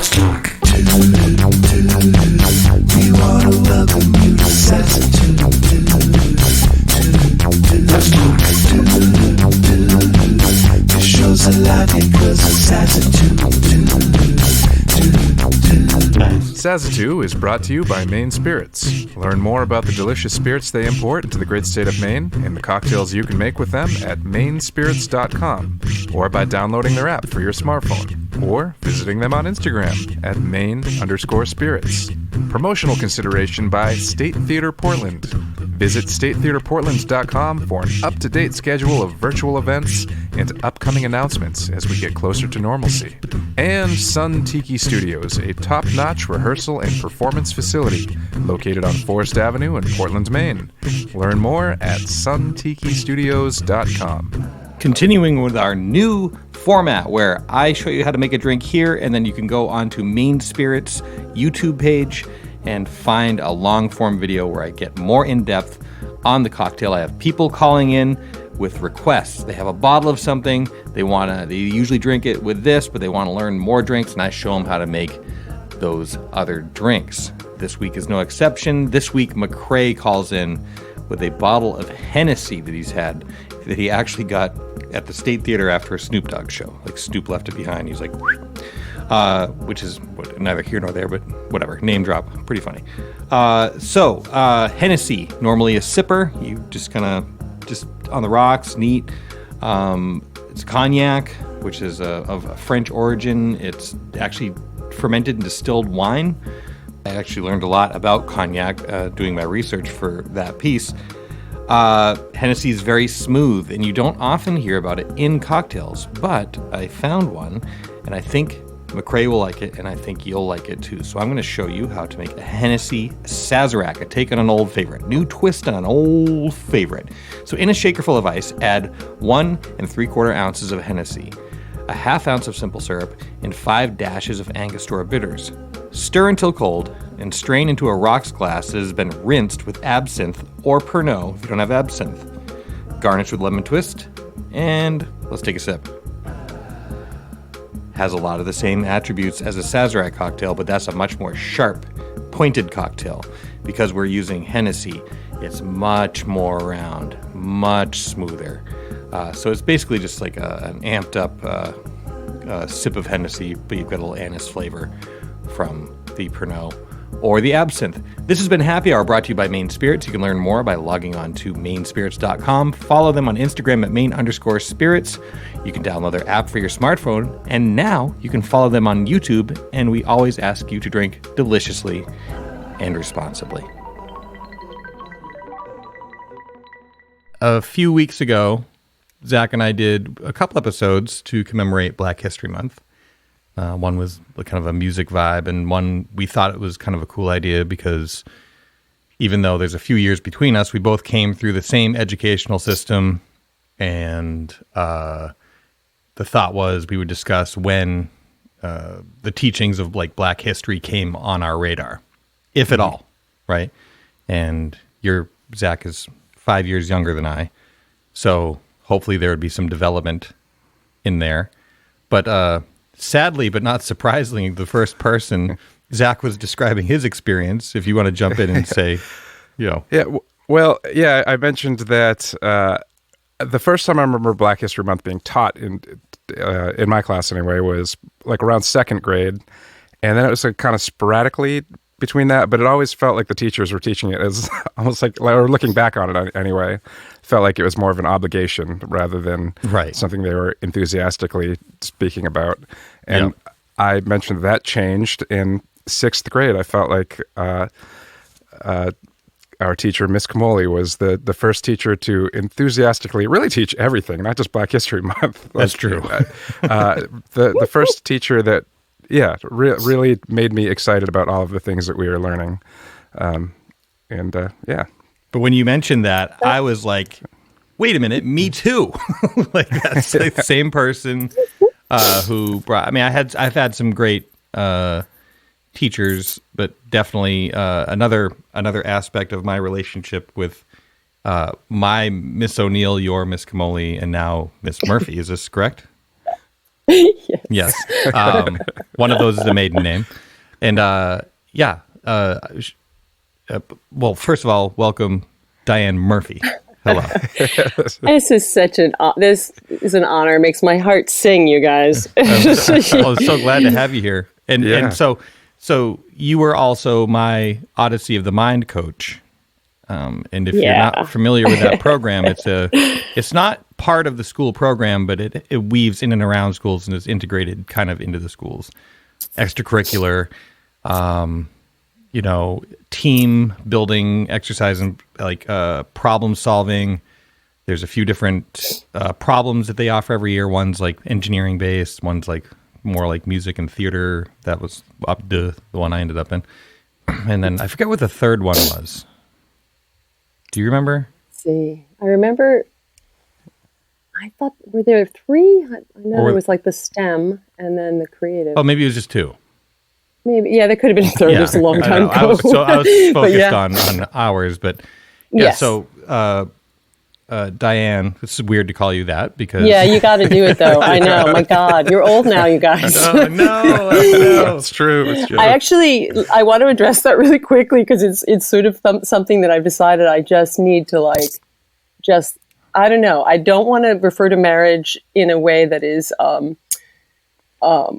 We wanna welcome you to Saskatoon. The show's alive because of Saskatoon. Saskatoon is brought to you by Maine Spirits. Learn more about the delicious spirits they import into the great state of Maine and the cocktails you can make with them at mainspirits.com or by downloading their app for your smartphone or visiting them on Instagram at Maine_spirits. Promotional consideration by State Theatre Portland. Visit statetheatreportland.com for an up-to-date schedule of virtual events and upcoming announcements as we get closer to normalcy. And Sun Tiki Studios, a top-notch rehearsal and performance facility located on Forest Avenue in Portland, Maine. Learn more at suntikistudios.com. Continuing with our new format where I show you how to make a drink here, and then you can go onto Maine Spirits YouTube page and find a long-form video where I get more in-depth on the cocktail. I have people calling in with requests. They have a bottle of something, they usually drink it with this, but they want to learn more drinks, and I show them how to make those other drinks. This week is no exception. This week, McCrae calls in with a bottle of Hennessy that he actually got at the State Theater after a Snoop Dogg show. Like, Snoop left it behind. He's like, which is neither here nor there, but whatever. Name drop. Pretty funny. Hennessy, normally a sipper. You just kind of, just on the rocks, neat. It's cognac, which is of a French origin. It's actually fermented and distilled wine. I actually learned a lot about cognac doing my research for that piece. Hennessy is very smooth, and you don't often hear about it in cocktails, but I found one, and I think McCrae will like it, and I think you'll like it too. So I'm going to show you how to make a Hennessy Sazerac, a take on an old favorite. New twist on an old favorite. So in a shaker full of ice, add 1 3/4 ounces of Hennessy, a half ounce of simple syrup, and 5 dashes of Angostura bitters. Stir until cold, and strain into a rocks glass that has been rinsed with absinthe or Pernod if you don't have absinthe. Garnish with lemon twist, and let's take a sip. Has a lot of the same attributes as a Sazerac cocktail, but that's a much more sharp, pointed cocktail. Because we're using Hennessy, it's much more round, much smoother. So it's basically just like an amped up sip of Hennessy, but you've got a little anise flavor from the Pernod or the absinthe. This has been Happy Hour, brought to you by Maine Spirits. You can learn more by logging on to mainspirits.com. Follow them on Instagram at Maine_spirits. You can download their app for your smartphone. And now you can follow them on YouTube. And we always ask you to drink deliciously and responsibly. A few weeks ago, Zach and I did a couple episodes to commemorate Black History Month. One was kind of a music vibe, and one we thought it was kind of a cool idea because even though there's a few years between us, we both came through the same educational system, and the thought was we would discuss when the teachings of like Black history came on our radar, if at all, right? And Zach is 5 years younger than I, so hopefully there would be some development in there. But sadly, but not surprisingly, the first person, Zach was describing his experience. If you want to jump in and say, Yeah, I mentioned that the first time I remember Black History Month being taught in my class anyway was like around second grade. And then it was like kind of sporadically between that, but it always felt like the teachers were teaching it as almost like, or looking back on it anyway, felt like it was more of an obligation rather than something they were enthusiastically speaking about. And I mentioned that changed in sixth grade. I felt like our teacher, Miss Kamoli, was the first teacher to enthusiastically really teach everything, not just Black History Month. That's true. The first teacher that really made me excited about all of the things that we were learning. But when you mentioned that, I was like, wait a minute, me too. Like that's the same person who brought, I mean, I've had some great teachers, but definitely another aspect of my relationship with my Miss O'Neill, your Miss Kamoli, and now Miss Murphy. Is this correct? Yes. One of those is a maiden name. And well, first of all, welcome Diane Murphy. Hello. This is this is an honor. It makes my heart sing, you guys. I was so glad to have you here. And so you were also my Odyssey of the Mind coach. And if you're not familiar with that program, it's not part of the school program, but it weaves in and around schools and is integrated kind of into the schools. Extracurricular, team building exercise and like problem solving. There's a few different problems that they offer every year. One's like engineering based. One's like more like music and theater. That was up to the one I ended up in. And then I forget what the third one was. Do you remember? Let's see. I remember, I thought, were there three? I know there was like the STEM and then the creative. Oh, maybe it was just two. Maybe, yeah, there could have been a third. Yeah, It was a long time ago. I was focused on hours, but yeah. Yes. So Diane, it's weird to call you that because Yeah, you got to do it though. I know. My God, you're old now, you guys. no, It's true. It's true. I want to address that really quickly because it's sort of something that I've decided I just need to I don't know. I don't want to refer to marriage in a way that is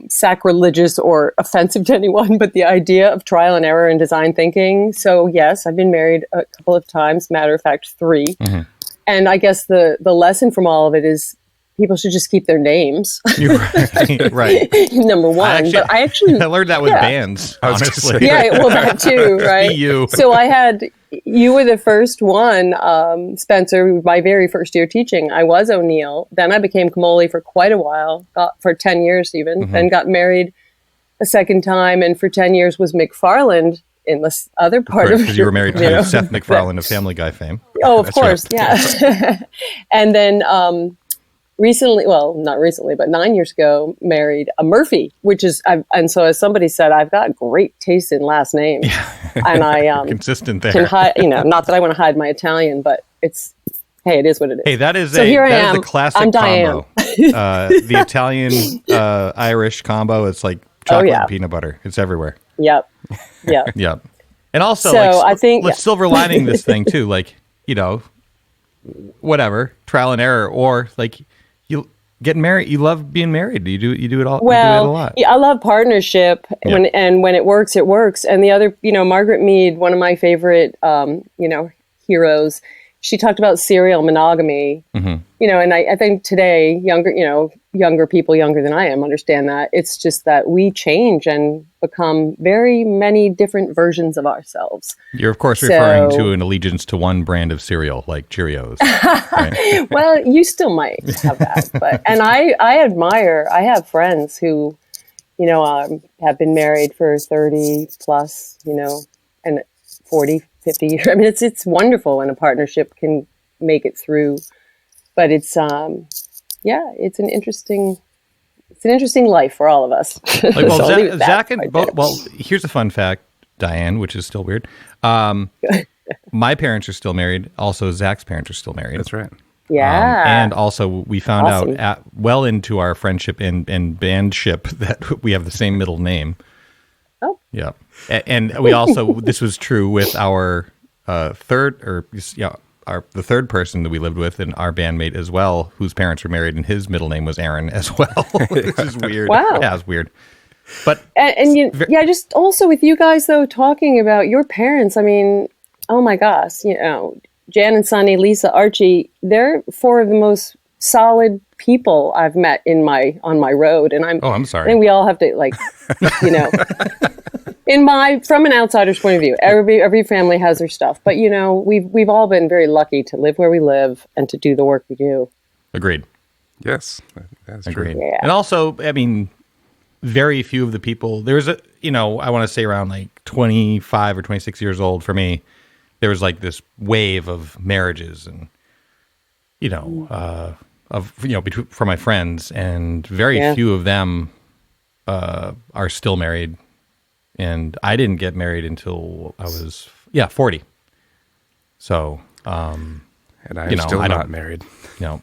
sacrilegious or offensive to anyone, but the idea of trial and error and design thinking. So yes, I've been married a couple of times, matter of fact, 3. Mm-hmm. And I guess the lesson from all of it is people should just keep their names. You're right. Number one. I learned that with bands, honestly. Yeah, well, that too, right? You. So you were the first one, Spencer, my very first year teaching. I was O'Neill. Then I became Kamoli for quite a while, for 10 years even, Mm-hmm. then got married a second time. And for 10 years was McFarland in this other part of because you were married to Seth MacFarlane of Family Guy fame. Oh, of course, right. Yeah. And then recently, well, not recently, but 9 years ago, married a Murphy, which is, and so as somebody said, I've got great taste in last names, and I consistent there. can hide, not that I want to hide my Italian, but it is what it is. Hey, that is so here I am. Is the classic I'm combo. The Italian Irish combo. It's like chocolate and peanut butter. It's everywhere. Yep. Yep. And also, so I think let's silver lining this thing too. Like, whatever, trial and error, or like you get married. You love being married. You do it all. Well, you do it a lot. Yeah, I love partnership. When it works, it works. And the other, Margaret Mead, one of my favorite, heroes. She talked about serial monogamy, and I think today younger people younger than I am understand that. It's just that we change and become very many different versions of ourselves. You're of course referring to an allegiance to one brand of cereal, like Cheerios. Right? Well, you still might have that, and I admire. I have friends who, have been married for 30 plus, and 40. 50 years. I mean, it's wonderful when a partnership can make it through, but it's it's an interesting life for all of us. Like, well, Zach and well, here's a fun fact, Diane, which is still weird. My parents are still married. Also, Zach's parents are still married. That's right. Yeah. And also, we found out well into our friendship and bandship that we have the same middle name. Oh. Yeah. And we also, this was true with our the third person that we lived with and our bandmate as well, whose parents were married, and his middle name was Aaron as well, which is weird. Wow. Yeah, it's weird. But just also with you guys though, talking about your parents, I mean, oh my gosh, Jan and Sonny, Lisa, Archie, they're 4 of the most solid people I've met on my road. And I'm sorry. I think we all have to from an outsider's point of view, every family has their stuff, but we've all been very lucky to live where we live and to do the work we do. Agreed. Yes, that's agreed. True. Yeah. And also, I mean, very few of the people, there's I want to say around like 25 or 26 years old for me, there was like this wave of marriages and, for my friends, and very few of them are still married. And I didn't get married until I was 40. So, and I'm still not married. You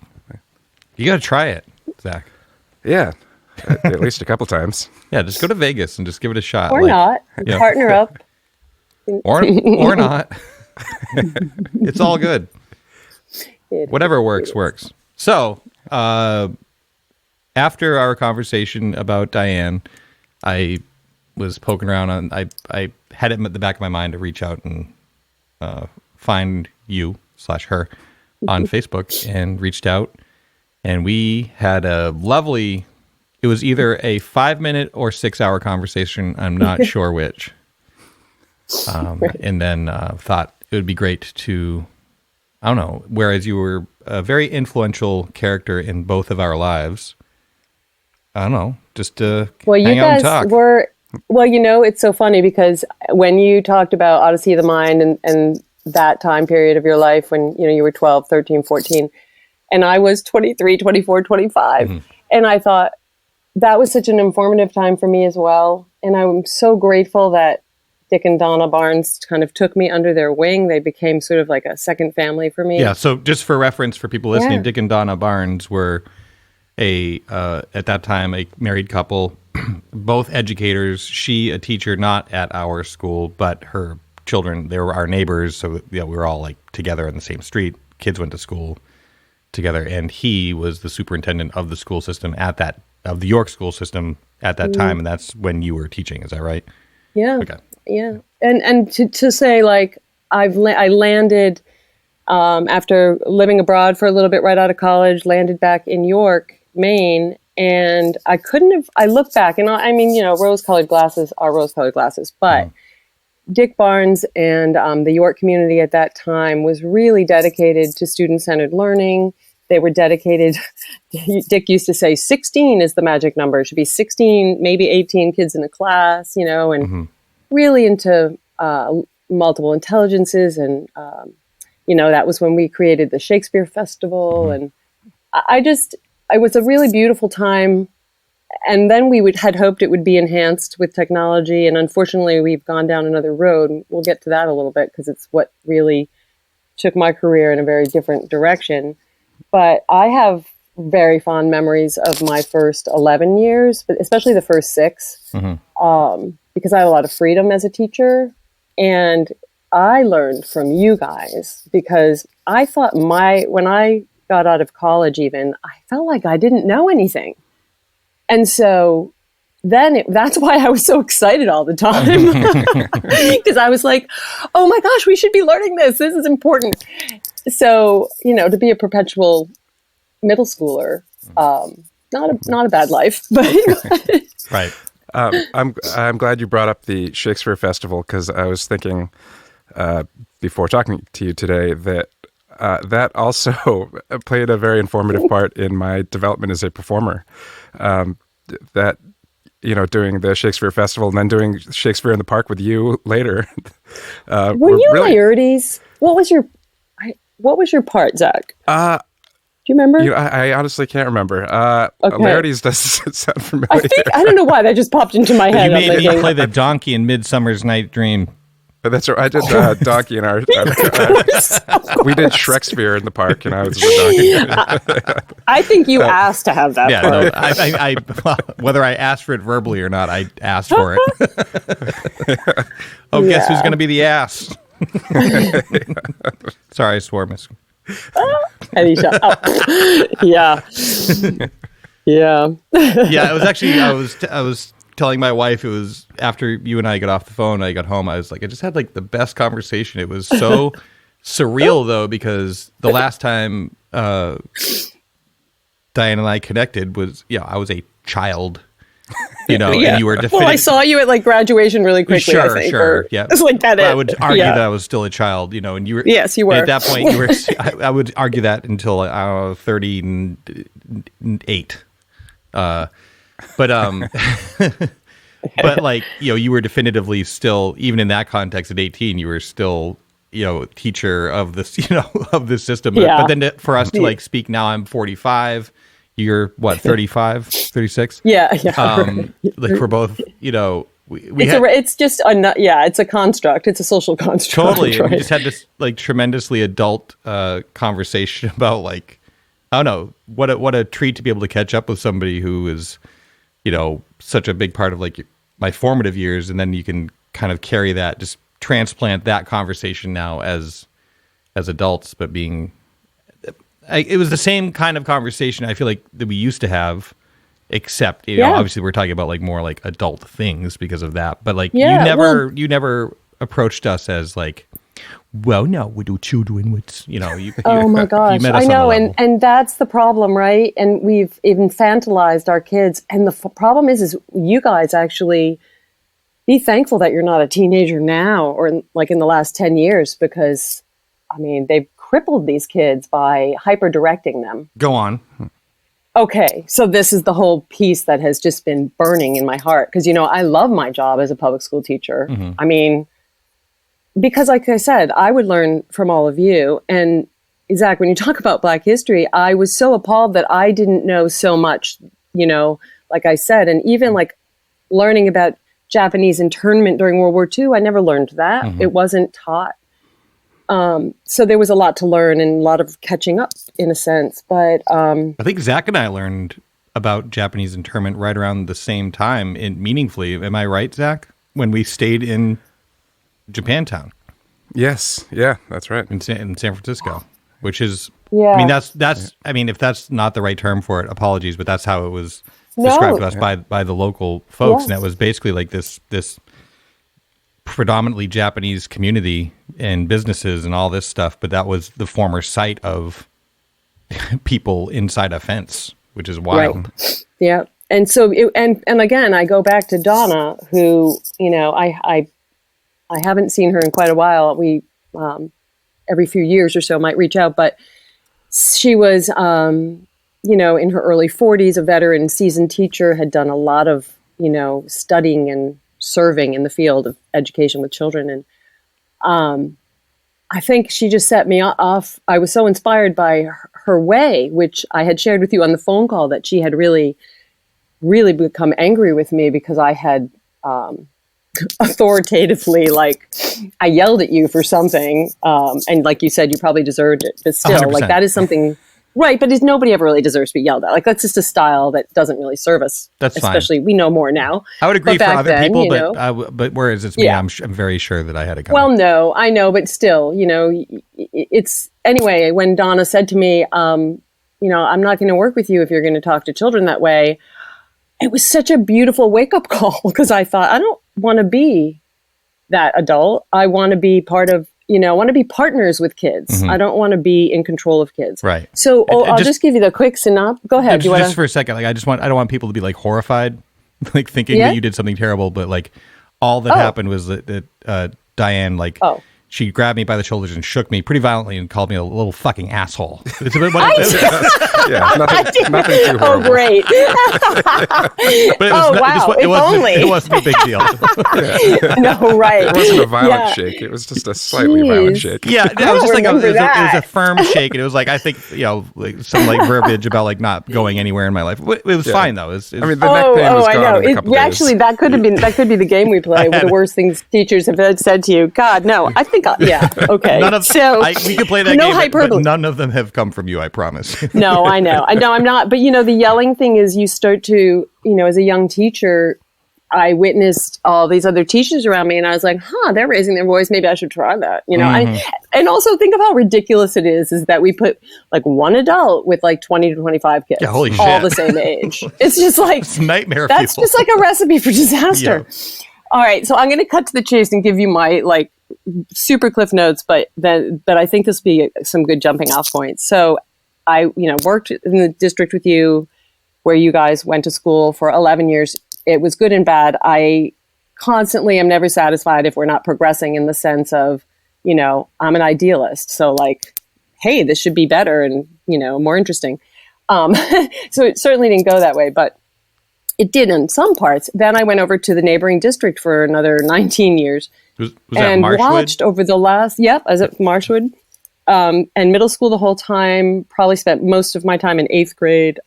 got to try it, Zach. Yeah, at least a couple times. Yeah, just go to Vegas and just give it a shot. Or not. Yeah. Partner up. Or not. It's all good. Whatever works. So, after our conversation about Diane, I was poking around I had it in the back of my mind to reach out and find you/her on Facebook, and reached out, and we had a lovely, it was either a 5-minute or 6-hour conversation. I'm not sure which. And then thought it would be great to, I don't know, whereas you were a very influential character in both of our lives, I don't know, just to hang out and talk. Well, it's so funny because when you talked about Odyssey of the Mind and that time period of your life when, you were 12, 13, 14, and I was 23, 24, 25. And I thought that was such an informative time for me as well. And I'm so grateful that Dick and Donna Barnes kind of took me under their wing. They became sort of like a second family for me. Yeah. So just for reference for people listening, Dick and Donna Barnes were at that time, a married couple, both educators. She, a teacher, not at our school, but her children, they were our neighbors. So we were all like together in the same street. Kids went to school together, and he was the superintendent of the school system of the York school system at that time. And that's when you were teaching. Is that right? Yeah. Okay. Yeah. And to say, like, I landed after living abroad for a little bit right out of college, landed back in York, Maine, and I look back and rose-colored glasses are rose-colored glasses, but Dick Barnes and the York community at that time was really dedicated to student-centered learning. They were dedicated. Dick used to say 16 is the magic number. It should be 16, maybe 18 kids in a class, and really into multiple intelligences. And, that was when we created the Shakespeare Festival. And it was a really beautiful time. And then we had hoped it would be enhanced with technology. And unfortunately, we've gone down another road. We'll get to that a little bit because it's what really took my career in a very different direction. But I have very fond memories of my first 11 years, but especially the first 6, because I had a lot of freedom as a teacher. And I learned from you guys because I thought when I got out of college even, I felt like I didn't know anything. And so then that's why I was so excited all the time. Because I was like, oh my gosh, we should be learning this. This is important. So, to be a perpetual middle schooler, not a bad life, but right. I'm glad you brought up the Shakespeare Festival, because I was thinking before talking to you today that that also played a very informative part in my development as a performer. That doing the Shakespeare Festival and then doing Shakespeare in the Park with you later. Were you Laertes? What was your part, Zach? Do you remember? I honestly can't remember. Okay. Laertes doesn't sound familiar. I don't know why that just popped into my head. You play the donkey in Midsummer's Night Dream. That's right. I did donkey in our. We did Shrekspere in the park, and I was the donkey. I think you asked to have that. Yeah, part. no, I whether I asked for it verbally or not, I asked for it. Guess who's going to be the ass? Sorry, I swore, Miss. Anisha. Yeah. Yeah. Yeah, it was actually, I was telling my wife, it was after you and I got off the phone, I got home, I was like, I just had like the best conversation. It was so surreal though, because the last time Diane and I connected was, I was a child, and you were definitive. Well, I saw you at like graduation really quickly. Sure, I think, sure. Yeah. It's like that. I would argue that I was still a child, and you were. Yes, you were. At that point, you were. I would argue that until 38. But like, you were definitively still, even in that context at 18, you were still, teacher of this, of this system. Yeah. But then for us to like speak now, I'm 45. You're what, 35, 36? Yeah. Like we're both, it's just it's a construct. It's a social construct. Totally. Right? We just had this like tremendously adult conversation about like, I don't know, what a treat to be able to catch up with somebody who is such a big part of like my formative years, and then you can kind of carry that, just transplant that conversation now as adults, but it was the same kind of conversation I feel like that we used to have, except obviously we're talking about like more like adult things because of that, but like you never approached us as like, well, no, we do children with, oh my gosh, I know. And that's the problem, right? And we've infantilized our kids. And the problem is you guys actually be thankful that you're not a teenager now, or in the last 10 years, because I mean, they've crippled these kids by hyper directing them. Go on. Okay. So this is the whole piece that has just been burning in my heart. Cause I love my job as a public school teacher. Mm-hmm. I mean, because like I said, I would learn from all of you. And Zach, when you talk about Black history, I was so appalled that I didn't know so much, like I said, and even like learning about Japanese internment during World War II, I never learned that. Mm-hmm. It wasn't taught. So there was a lot to learn and a lot of catching up in a sense. But I think Zach and I learned about Japanese internment right around the same time meaningfully. Am I right, Zach? When we stayed in Japantown. Yes. Yeah, that's right. In San Francisco, which is, I mean, that's, I mean, if that's not the right term for it, apologies, but that's how it was described to us by the local folks. Yes. And it was basically like this predominantly Japanese community and businesses and all this stuff. But that was the former site of people inside a fence, which is wild. Right. Yeah. And so, and again, I go back to Donna, who, I haven't seen her in quite a while. We, every few years or so might reach out, but she was, in her early 40s, a veteran seasoned teacher, had done a lot of, studying and serving in the field of education with children. And I think she just set me off. I was so inspired by her way, which I had shared with you on the phone call, that she had really, really become angry with me because I had, authoritatively, like, I yelled at you for something, and like you said, you probably deserved it, but still, 100%. like, that is something, right? But nobody ever really deserves to be yelled at. Like, that's just a style that doesn't really serve us. That's especially fine. We know more now. I would agree for other then, people, but whereas it's me, I'm very sure that I had a comment. Well, no, I know, but still, it's anyway. When Donna said to me, I'm not going to work with you if you're going to talk to children that way, it was such a beautiful wake-up call, because I thought, I don't want to be that adult. I want to be part of, I want to be partners with kids. Mm-hmm. I don't want to be in control of kids. Right. So I'll just give you the quick synopsis. Go ahead. Just for a second, like I don't want people to be like horrified, like thinking that you did something terrible, but like all that happened was that Diane, like, she grabbed me by the shoulders and shook me pretty violently and called me a little fucking asshole. It's a bit nothing too horrible. Oh, great. But it wasn't a big deal. No, right. It wasn't a violent shake. It was just a slightly violent shake. Yeah, it was just like it was a firm shake, and it was like, I think, like some like verbiage about like not going anywhere in my life. It was fine though. I mean, the neck pain was gone in a couple days. Actually, that could be the game we play. With the worst things teachers have said to you. God, no. I think, okay. We could play that game, hyperbole. But none of them have come from you, I promise. No, I know, I'm not. But the yelling thing is, you start to, as a young teacher, I witnessed all these other teachers around me, and I was like, they're raising their voice. Maybe I should try that. Mm-hmm. And also think of how ridiculous it is that we put like one adult with like 20 to 25 kids, holy all shit. the same age. It's just like it's nightmare. That's people. just like a recipe for disaster. Yeah. All right, so I'm going to cut to the chase and give you my like super cliff notes, but I think this will be some good jumping off points. So I, worked in the district with you, where you guys went to school for 11 years. It was good and bad. I constantly am never satisfied if we're not progressing, in the sense of, I'm an idealist. So like, hey, this should be better and, more interesting. So it certainly didn't go that way, but it did in some parts. Then I went over to the neighboring district for another 19 years. Was and that Marshwood? Watched over the last, I was at Marshwood, and middle school the whole time. Probably spent most of my time in 8th grade,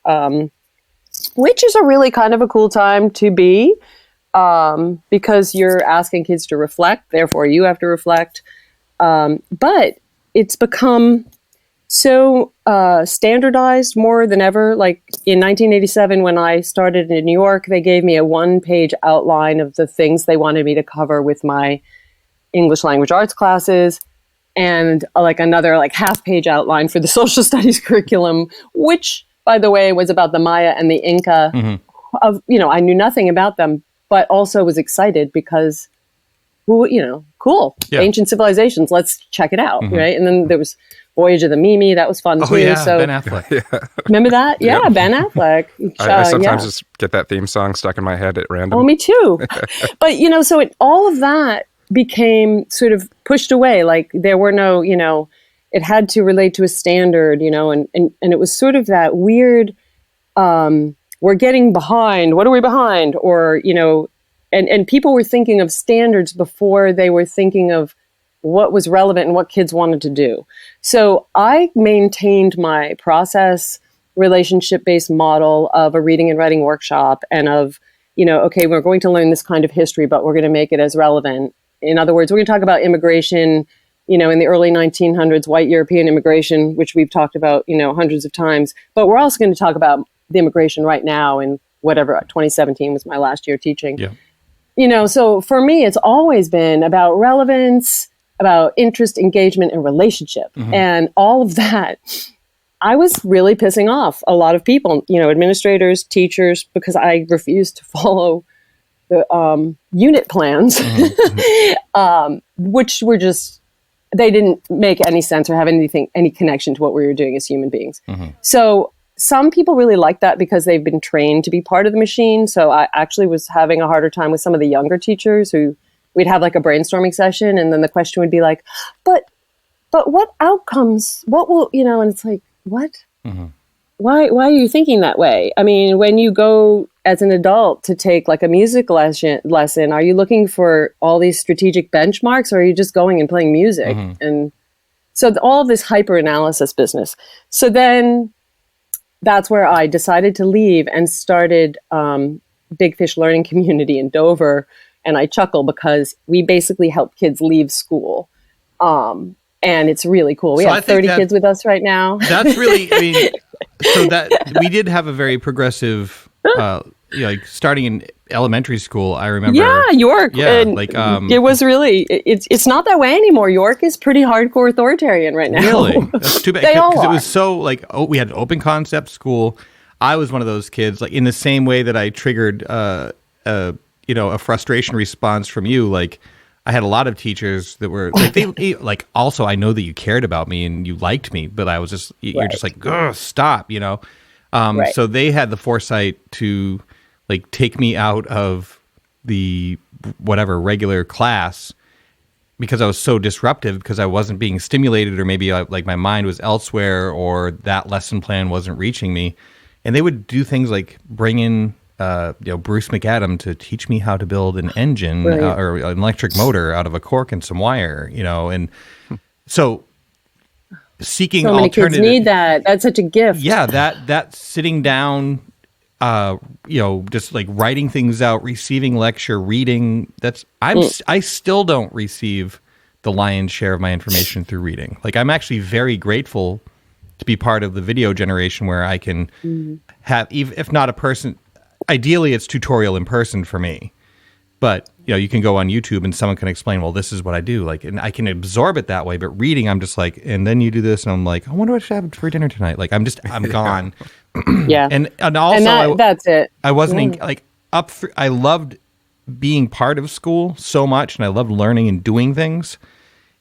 which is a really kind of a cool time to be, because you're asking kids to reflect. Therefore, you have to reflect. But it's become so standardized more than ever. Like in 1987, when I started in New York, they gave me a 1-page outline of the things they wanted me to cover with my English language arts classes, and like another like half-page outline for the social studies curriculum, which, by the way, was about the Maya and the Inca. Of I knew nothing about them, but also was excited because, cool, Yeah. ancient civilizations. Let's check it out, right? And then there was Voyage of the Mimi. That was fun too. Oh yeah, So Ben Affleck. remember that? Yeah, Ben Affleck. I sometimes yeah. just get that theme song stuck in my head at random. Oh, me too. But so all of that became sort of pushed away. Like there were no, it had to relate to a standard, and it was sort of that weird, we're getting behind. What are we behind? Or, and people were thinking of standards before they were thinking of what was relevant and what kids wanted to do. So I maintained my process relationship-based model of a reading and writing workshop and of, okay, we're going to learn this kind of history, but we're going to make it as relevant. In other words, we're going to talk about immigration, in the early 1900s, white European immigration, which we've talked about, hundreds of times. But we're also going to talk about the immigration right now in whatever, 2017 was my last year teaching. Yeah. So for me, it's always been about relevance, about interest, engagement, and relationship. And all of that, I was really pissing off a lot of people, administrators, teachers, because I refused to follow the unit plans, which were just, they didn't make any sense or have any connection to what we were doing as human beings. So some people really like that because they've been trained to be part of the machine. So I actually was having a harder time with some of the younger teachers who we'd have like a brainstorming session. And then the question would be like, but what outcomes, what will, and it's like, what? Why are you thinking that way? I mean, when you go as an adult to take like a music lesson, are you looking for all these strategic benchmarks, or are you just going and playing music? And so all of this hyper analysis business. So then that's where I decided to leave and started Big Fish Learning Community in Dover. And I chuckle because we basically help kids leave school. And it's really cool. We have 30 kids with us right now. That's really, so that we did have a very progressive, like starting in elementary school, I remember. Yeah, York. Yeah, and like it was really, it's not that way anymore. York is pretty hardcore authoritarian right now. Really? That's too bad. They all Because it are. was so like, we had an open concept school. I was one of those kids, like in the same way that I triggered, a frustration response from you. Like I had a lot of teachers that were like, they like, also, I know that you cared about me and you liked me, but I was just, you're just like, ugh, stop, Right. So they had the foresight to like take me out of the whatever regular class because I was so disruptive, because I wasn't being stimulated, or maybe like my mind was elsewhere, or that lesson plan wasn't reaching me. And they would do things like bring in Bruce McAdam to teach me how to build an engine Right. or an electric motor out of a cork and some wire, and so seeking So many kids alternative. need that. That's such a gift. Yeah, that sitting down, just like writing things out, receiving lecture, reading. I still don't receive the lion's share of my information through reading. Like I'm actually very grateful to be part of the video generation where I can have, if not a person, ideally it's tutorial in person for me, but you can go on YouTube and someone can explain, well, this is what I do. Like, and I can absorb it that way, but reading, I'm just like, and then you do this and I'm like, I wonder what I should have for dinner tonight. Like I'm gone. Yeah. And also that's it. I wasn't I loved being part of school so much, and I loved learning and doing things.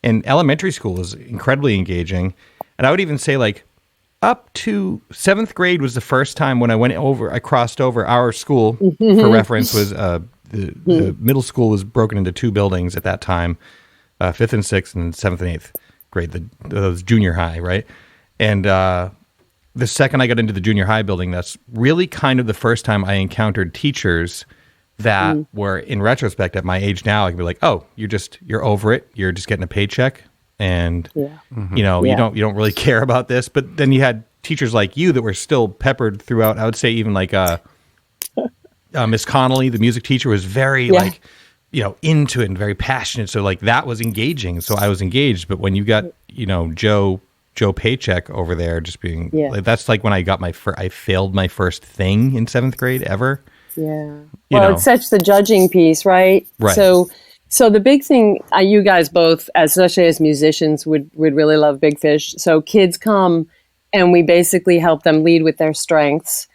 And elementary school was incredibly engaging. And I would even say like up to 7th grade was the first time when I crossed over our school. For reference, was the middle school was broken into 2 buildings at that time, 5th and 6th and 7th and 8th grade. That was junior high, right? And the second I got into the junior high building, that's really kind of the first time I encountered teachers that were, in retrospect, at my age now, I can be like, oh, you're over it. You're just getting a paycheck, and you don't really care about this. But then you had teachers like you that were still peppered throughout. I would say even like Miss Connolly, the music teacher, was very like, into it and very passionate. So like that was engaging. So I was engaged. But when you got, Joe Joe Paycheck over there, just being Yeah. like, that's like when I got I failed my first thing in 7th grade ever. Yeah. You Well, know. it's such the judging piece, right? Right. So the big thing, you guys both, especially as musicians, would really love Big Fish. So kids come, and we basically help them lead with their strengths.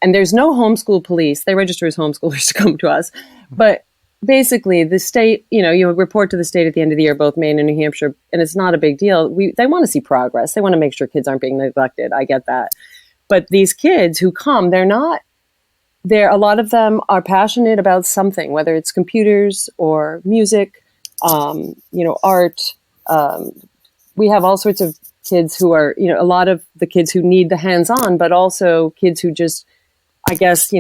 And there's no homeschool police. They register as homeschoolers to come to us. But basically, the state, you report to the state at the end of the year, both Maine and New Hampshire, and it's not a big deal. They want to see progress. They want to make sure kids aren't being neglected. I get that. But these kids who come, a lot of them are passionate about something, whether it's computers or music, art. We have all sorts of kids who are, a lot of the kids who need the hands-on, but also kids who just, I guess,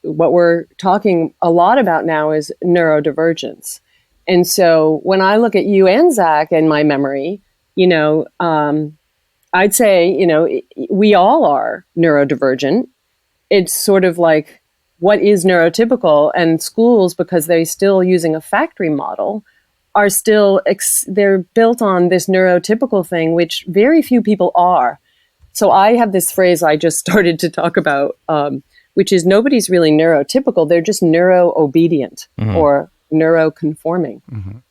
what we're talking a lot about now is neurodivergence. And so when I look at you and Zach in my memory, I'd say, we all are neurodivergent. It's sort of like, what is neurotypical? And schools, because they're still using a factory model, are still, they're built on this neurotypical thing, which very few people are. So I have this phrase I just started to talk about, which is nobody's really neurotypical. They're just neuro-obedient or neuro-conforming.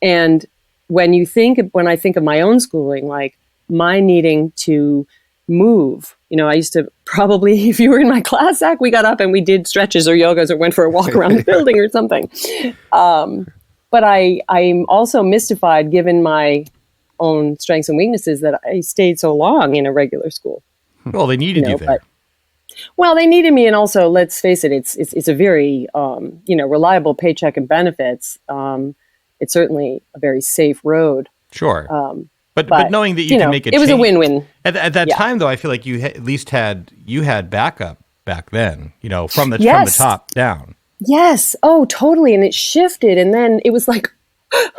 And when I think of my own schooling, like my needing to move, I used to probably, if you were in my class, Zach, we got up and we did stretches or yogas or went for a walk around the building or something. But I'm also mystified, given my own strengths and weaknesses, that I stayed so long in a regular school. Well, they needed you there. Well, they needed me, and also, let's face it, it's a very reliable paycheck and benefits. It's certainly a very safe road. Sure. But knowing that you can make a change. It was a win-win. At that time, though, I feel like you at least had backup back then, from the top down. Yes. Oh, totally. And it shifted. And then it was like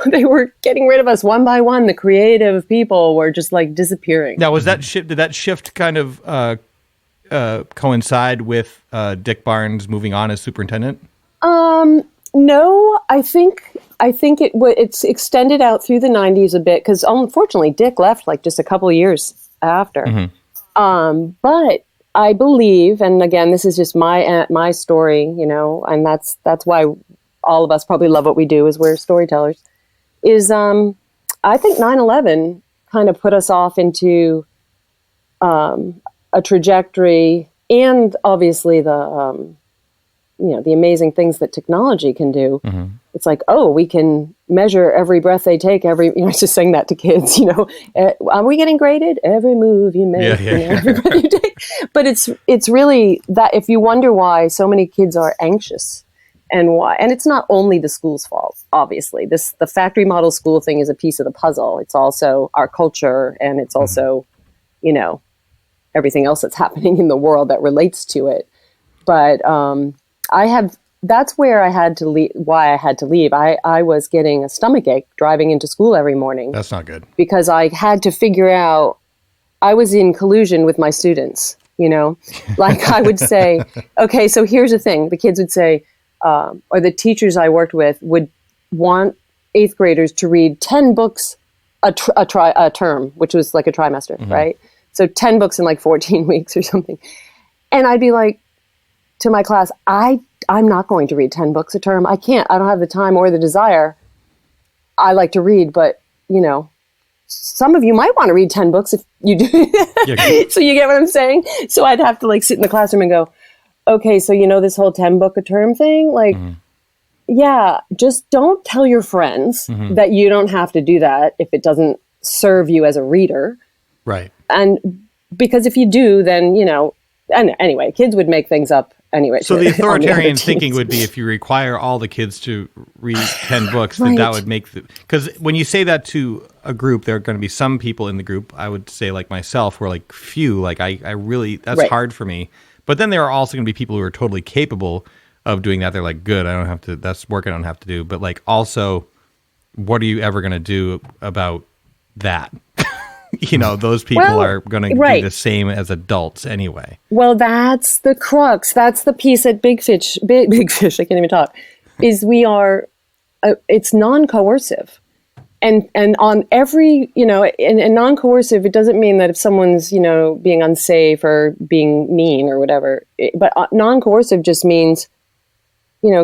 they were getting rid of us one by one. The creative people were just like disappearing. Now, did that shift kind of coincide with Dick Barnes moving on as superintendent? No, I think it's extended out through the 90s a bit, because unfortunately Dick left like just a couple of years after. But I believe, and again, this is just my story, and that's why all of us probably love what we do, is we're storytellers, is I think 9/11 kind of put us off into a trajectory, and obviously the amazing things that technology can do. It's like, oh, we can measure every breath they take, I was just saying that to kids, are we getting graded? Every move you make, every breath you take. But it's really that, if you wonder why so many kids are anxious and why, and it's not only the school's fault, obviously. The factory model school thing is a piece of the puzzle. It's also our culture, and it's also, everything else that's happening in the world that relates to it. But that's where I had to leave. Why I had to leave. I was getting a stomachache driving into school every morning. That's not good. Because I had to figure out, I was in collusion with my students, like I would say, okay, so here's the thing. The kids would say, or the teachers I worked with would want 8th graders to read 10 books a term, which was like a trimester, right? So 10 books in like 14 weeks or something. And I'd be like, to my class, I'm not going to read 10 books a term. I can't. I don't have the time or the desire. I like to read, but, some of you might want to read 10 books if you do. So you get what I'm saying? So I'd have to sit in the classroom and go, okay, so this whole 10 book a term thing? Yeah, just don't tell your friends that you don't have to do that if it doesn't serve you as a reader. Right. And because if you do, then, and anyway, kids would make things up anyway. So the authoritarian thinking would be, if you require all the kids to read 10 books, then that would make because when you say that to a group, there are going to be some people in the group, I would say like myself, who are like few, like I really, that's hard for me. But then there are also going to be people who are totally capable of doing that. They're like, good, I don't have to, that's work I don't have to do. But like, also, what are you ever going to do about that? Those people are going to be the same as adults anyway. Well, that's the crux. That's the piece at Big Fish, I can't even talk, is we are, it's non-coercive. and on every, and non-coercive, it doesn't mean that if someone's, being unsafe or being mean or whatever, but non-coercive just means,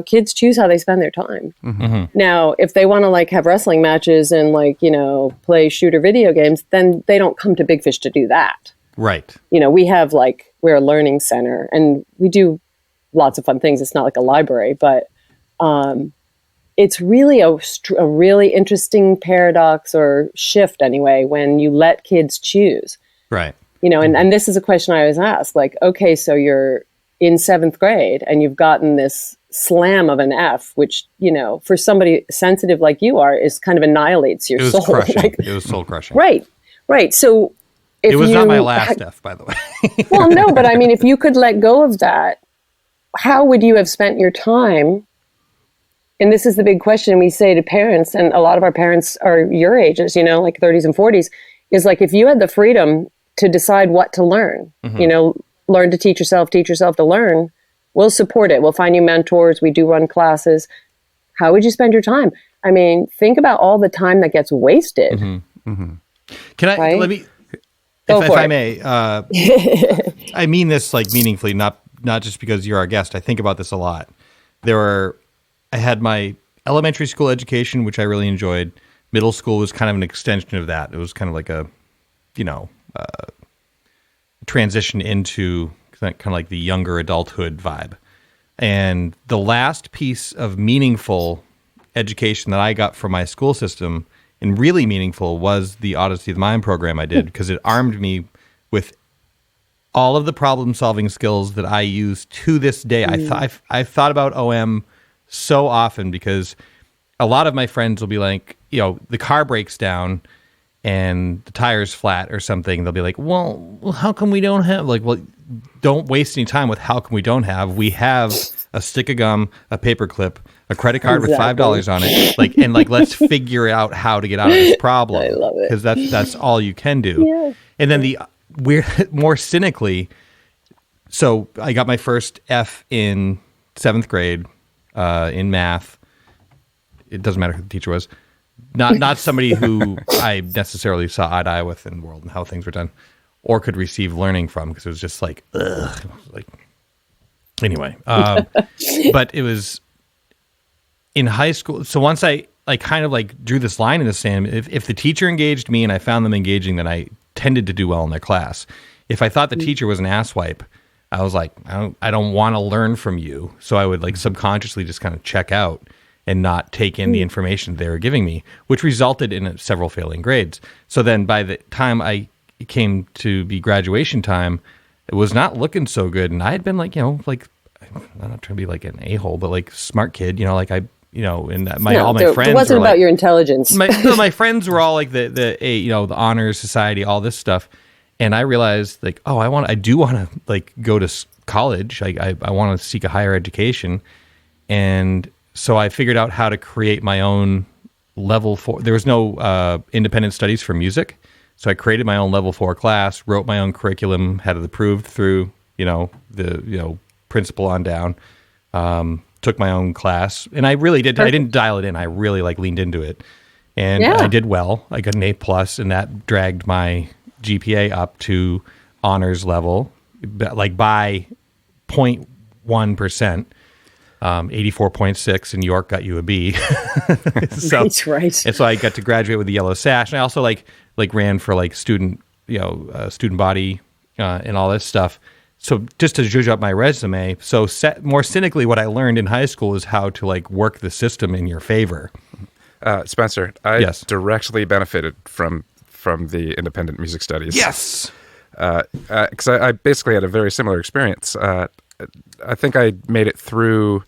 kids choose how they spend their time. Mm-hmm. Now, if they want to like have wrestling matches and like, play shooter video games, then they don't come to Big Fish to do that. Right. We're a learning center and we do lots of fun things. It's not like a library, but it's really a really interesting paradox or shift anyway, when you let kids choose. Right. And this is a question I always ask, like, okay, so you're in 7th grade and you've gotten this slam of an F, which, for somebody sensitive like you are, is kind of annihilates your soul. Crushing. It was soul crushing. Right. So if it was not my last F, by the way. Well, no, but I mean, if you could let go of that, how would you have spent your time? And this is the big question we say to parents, and a lot of our parents are your ages, like 30s and 40s, is like, if you had the freedom to decide what to learn, learn to teach yourself to learn, we'll support it. We'll find you mentors. We do run classes. How would you spend your time? I mean, think about all the time that gets wasted. Mm-hmm. Mm-hmm. Can I, right? let me, Go if for I it. may, I mean this like meaningfully, not just because you're our guest. I think about this a lot. I had my elementary school education, which I really enjoyed. Middle school was kind of an extension of that. It was kind of like a, transition into kind of like the younger adulthood vibe. And the last piece of meaningful education that I got from my school system, and really meaningful, was the Odyssey of the Mind program I did, because it armed me with all of the problem-solving skills that I use to this day. I've thought about OM so often, because a lot of my friends will be like, the car breaks down and the tire's flat or something. They'll be like, well, how come we don't have, don't waste any time with how come we don't have. We have a stick of gum, a paper clip, a credit card with $5 on it. Let's figure out how to get out of this problem. I love it. Because that's all you can do. Yeah. And then more cynically, so I got my first F in 7th grade in math. It doesn't matter who the teacher was. Not somebody who I necessarily saw eye to eye with in the world and how things were done, or could receive learning from, because it was just like, ugh. Anyway. But it was in high school. So once I kind of drew this line in the sand, if the teacher engaged me and I found them engaging, then I tended to do well in their class. If I thought the teacher was an asswipe, I was like, I don't want to learn from you. So I would subconsciously just kind of check out and not take in the information they were giving me, which resulted in several failing grades. So then by the time I came to be graduation time, it was not looking so good. And I had been I'm not trying to be like an a-hole, but smart kid, all my friends. It wasn't about your intelligence. my friends were all the honors society, all this stuff. And I realized I do want to go to college. I want to seek a higher education. And so I figured out how to create my own level 4. There was no independent studies for music. So I created my own level 4 class, wrote my own curriculum, had it approved through, the principal on down, took my own class. And I really did. I didn't dial it in. I really leaned into it. And I did well. I got an A+, and that dragged my GPA up to honors level, by 0.1%. 84.6 in New York got you a B. Right. And so I got to graduate with the yellow sash. And I also ran for student, student body and all this stuff. So just to zhuzh up my resume. So more cynically, what I learned in high school is how to work the system in your favor. Spencer, I Yes. directly benefited from the independent music studies. Yes. Because I basically had a very similar experience. I think I made it through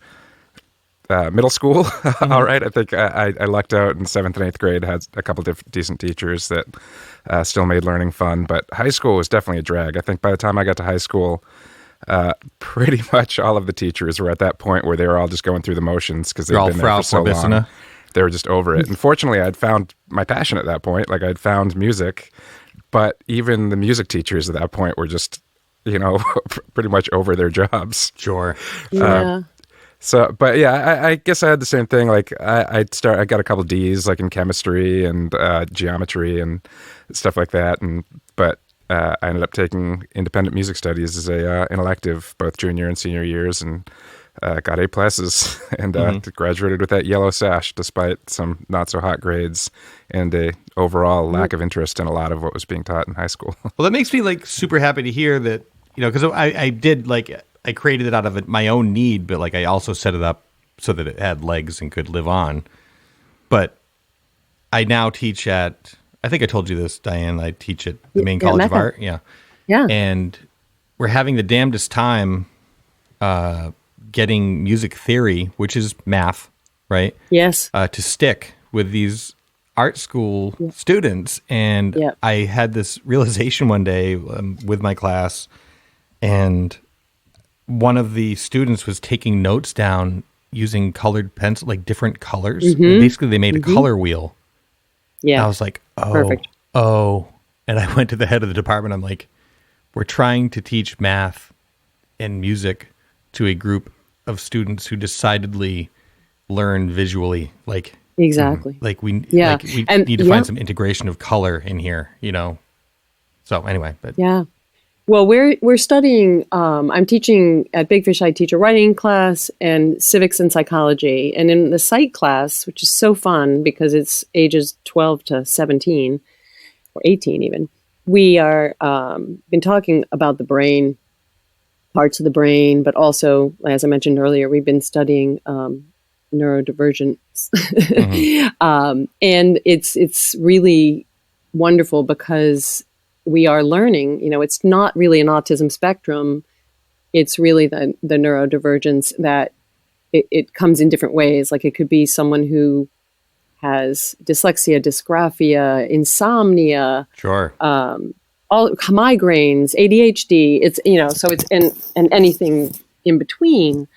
middle school. All right. I think I lucked out in 7th and 8th grade, had a couple of decent teachers that still made learning fun. But high school was definitely a drag. I think by the time I got to high school, pretty much all of the teachers were at that point where they were all just going through the motions because they'd been there for so long. They were just over it. Unfortunately, I'd found my passion at that point. I'd found music. But even the music teachers at that point were just, pretty much over their jobs. Sure. Yeah. So, but yeah, I guess I had the same thing. Like I got a couple D's like in chemistry and geometry and stuff like that. But I ended up taking independent music studies as an elective both junior and senior years, and got A pluses and graduated with that yellow sash despite some not so hot grades and a overall lack of interest in a lot of what was being taught in high school. Well, that makes me like super happy to hear that, because I did I created it out of my own need, but like I also set it up so that it had legs and could live on. But I now teach at, I think I told you this, Diane, I teach at the Maine College of Mecca. Art. Yeah. Yeah. And we're having the damnedest time getting music theory, which is math, right? Yes. To stick with these art school students. And Yeah. I had this realization one day with my class, and one of the students was taking notes down using colored pencil, like different colors. And basically, they made a color wheel. Yeah. I was like, Perfect. oh. And I went to the head of the department. I'm like, we're trying to teach math and music to a group of students who decidedly learn visually. Exactly. We And- need to yeah. find some integration of color in here, So anyway, but Yeah. Well, we're studying. I'm teaching at Big Fish. I teach a writing class and civics and psychology. And in the psych class, which is so fun because it's ages 12 to 17 or 18 even, we are been talking about the brain, parts of the brain, but also, as I mentioned earlier, we've been studying neurodivergence, and it's really wonderful because we are learning, it's not really an autism spectrum. It's really the neurodivergence that it comes in different ways. Like it could be someone who has dyslexia, dysgraphia, insomnia, sure. all migraines, ADHD. It's, so it's, and anything in between.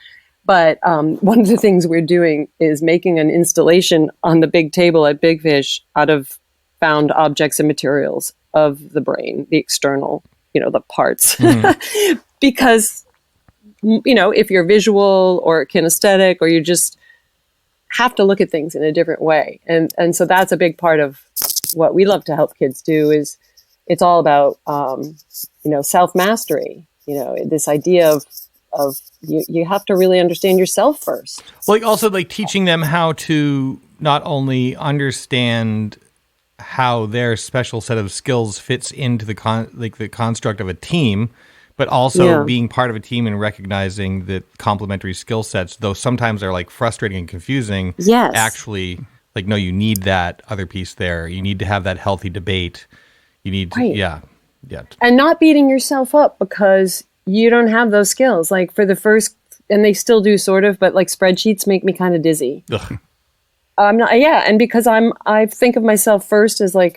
But one of the things we're doing is making an installation on the big table at Big Fish out of found objects and materials of the brain, the external, the parts. Because, if you're visual or kinesthetic, or you just have to look at things in a different way. And so that's a big part of what we love to help kids do is it's all about, self-mastery, this idea of you have to really understand yourself first. Also teaching them how to not only understand how their special set of skills fits into the the construct of a team, but also being part of a team and recognizing that complementary skill sets, though sometimes they're frustrating and confusing, Yes. actually no, you need that other piece there. You need to have that healthy debate. You need to, Right. yeah. And not beating yourself up because you don't have those skills. Like for the first, and they still do sort of, but spreadsheets make me kind of dizzy. Ugh. I'm not, and because I think of myself first as a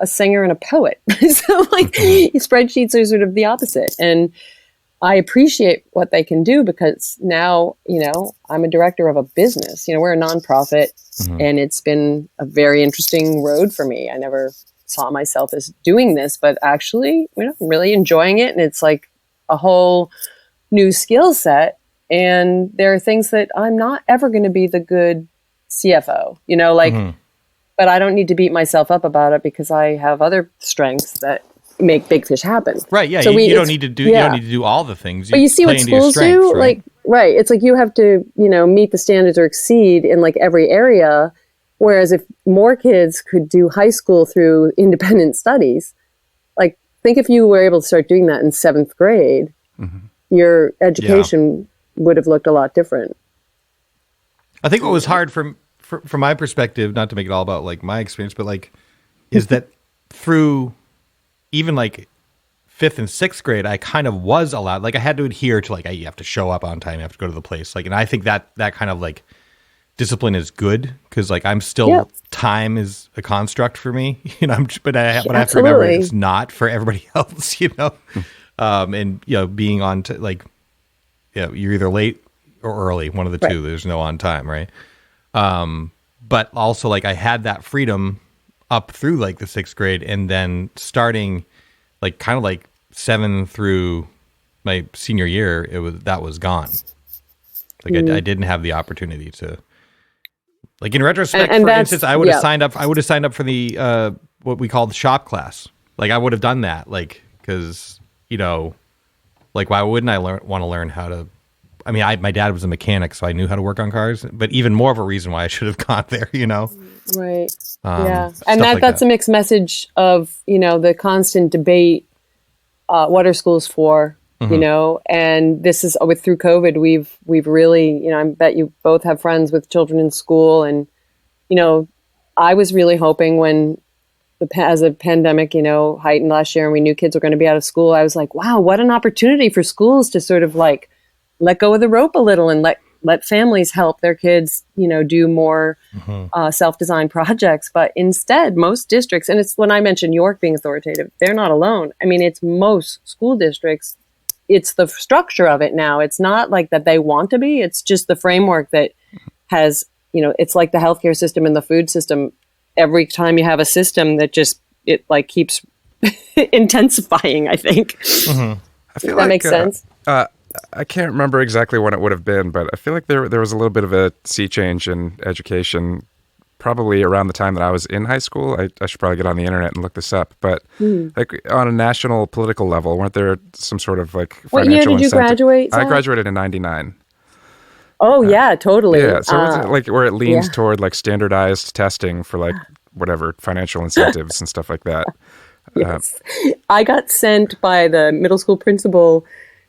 singer and a poet. So spreadsheets are sort of the opposite. And I appreciate what they can do because now, I'm a director of a business. We're a nonprofit and it's been a very interesting road for me. I never saw myself as doing this, but actually, I'm really enjoying it. And it's like a whole new skill set. And there are things that I'm not ever going to be the good CFO, but I don't need to beat myself up about it because I have other strengths that make Big Fish happen. Right. Yeah. So you don't need to do, you don't need to do all the things. But you see play what into your schools strengths, do? right? Right. It's you have to, meet the standards or exceed in every area. Whereas if more kids could do high school through independent studies, think if you were able to start doing that in 7th grade, your education would have looked a lot different. I think what was hard from my perspective, not to make it all about my experience, but is that through even 5th and 6th grade, I kind of was allowed, I had to adhere to hey, you have to show up on time, you have to go to the place. And I think that kind of discipline is good because I'm still time is a construct for me, but I have to remember it's not for everybody else, and being on you're either late or early, one of the two. There's no on time, right? But also I had that freedom up through the 6th grade, and then starting 7 through my senior year, that was gone. Like I didn't have the opportunity to. Like in retrospect, And for that's- instance, I would have yeah. signed up. I would have signed up for the what we call the shop class. Like I would have done that. Like because like why wouldn't I want to learn how to? I mean, my dad was a mechanic, so I knew how to work on cars. But even more of a reason why I should have gone there. Right. Yeah, And that's a mixed message of, the constant debate. What are schools for? And this is through COVID, we've really, I bet you both have friends with children in school. And, I was really hoping when as a pandemic, heightened last year and we knew kids were going to be out of school, I was like, wow, what an opportunity for schools to sort of like let go of the rope a little and let families help their kids, do more self-designed projects. But instead, most districts, and it's when I mentioned York being authoritative, they're not alone. I mean, it's most school districts. It's the structure of it now. It's not like that they want to be. It's just the framework that has, it's like the healthcare system and the food system. Every time you have a system that it keeps intensifying, I think. I feel That makes sense. I can't remember exactly when it would have been, but I feel like there was a little bit of a sea change in education probably around the time that I was in high school. I should probably get on the internet and look this up. But like on a national political level, weren't there some sort of like financial What year did you incentive? graduate, I Zach? graduated in 99. Oh, yeah, totally. Yeah, so was it like where it leans yeah. toward like standardized testing for like whatever financial incentives and stuff like that. Yes. I got sent by the middle school principal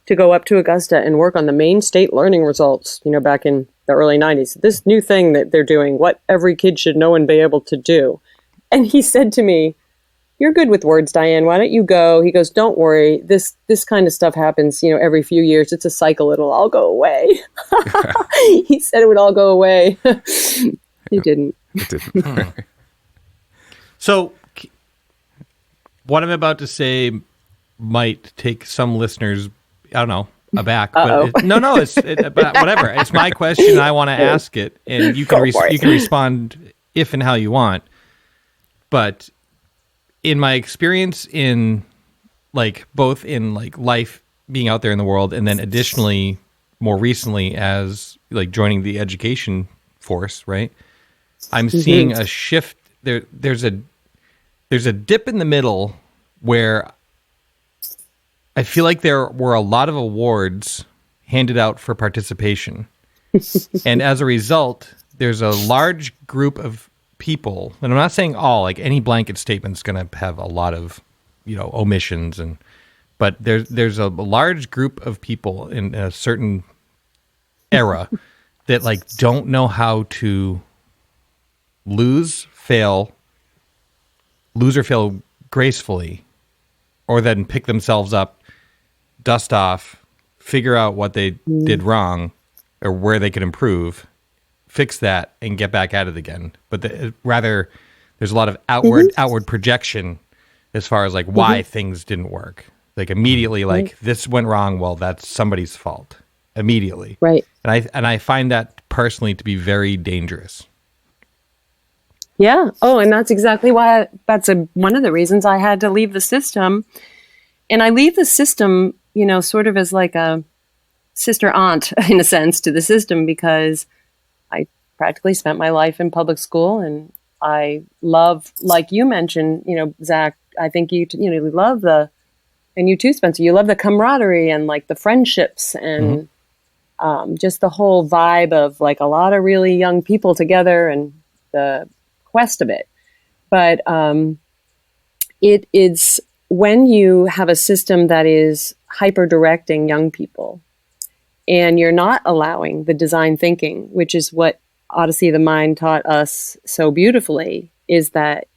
to go up to Augusta and work on the Maine state learning results, back in the early 90s. This new thing that they're doing, what every kid should know and be able to do. And he said to me, "You're good with words, Diane. Why don't you go?" He goes, "Don't worry. This kind of stuff happens, every few years. It's a cycle. It'll all go away." He said it would all go away. He didn't. It didn't. So, what I'm about to say might take some listeners, I don't know, aback. But but whatever. It's my question, and I want to ask it, and you can you can respond if and how you want. But in my experience in both in life, being out there in the world, and then additionally, more recently as joining the education force, right? I'm seeing a shift. There's a dip in the middle where I feel like there were a lot of awards handed out for participation. And as a result, there's a large group of people, and I'm not saying all, any blanket statement is going to have a lot of, omissions, but there's a large group of people in a certain era that don't know how to lose or fail gracefully, or then pick themselves up, dust off, figure out what they did wrong or where they could improve, fix that, and get back at it again. But rather, there's a lot of outward projection as far as why things didn't work. Immediately, this went wrong. Well, that's somebody's fault. Immediately, Right. And I find that personally to be very dangerous. Yeah. Oh, and that's exactly why one of the reasons I had to leave the system. And I leave the system, sort of as like a sister aunt in a sense to the system, because I practically spent my life in public school, and I love, like you mentioned, Zach, I think you love and you too, Spencer, you love the camaraderie and the friendships and just the whole vibe of a lot of really young people together and the quest of it. But it's when you have a system that is hyper directing young people and you're not allowing the design thinking, which is what Odyssey of the Mind taught us so beautifully, is that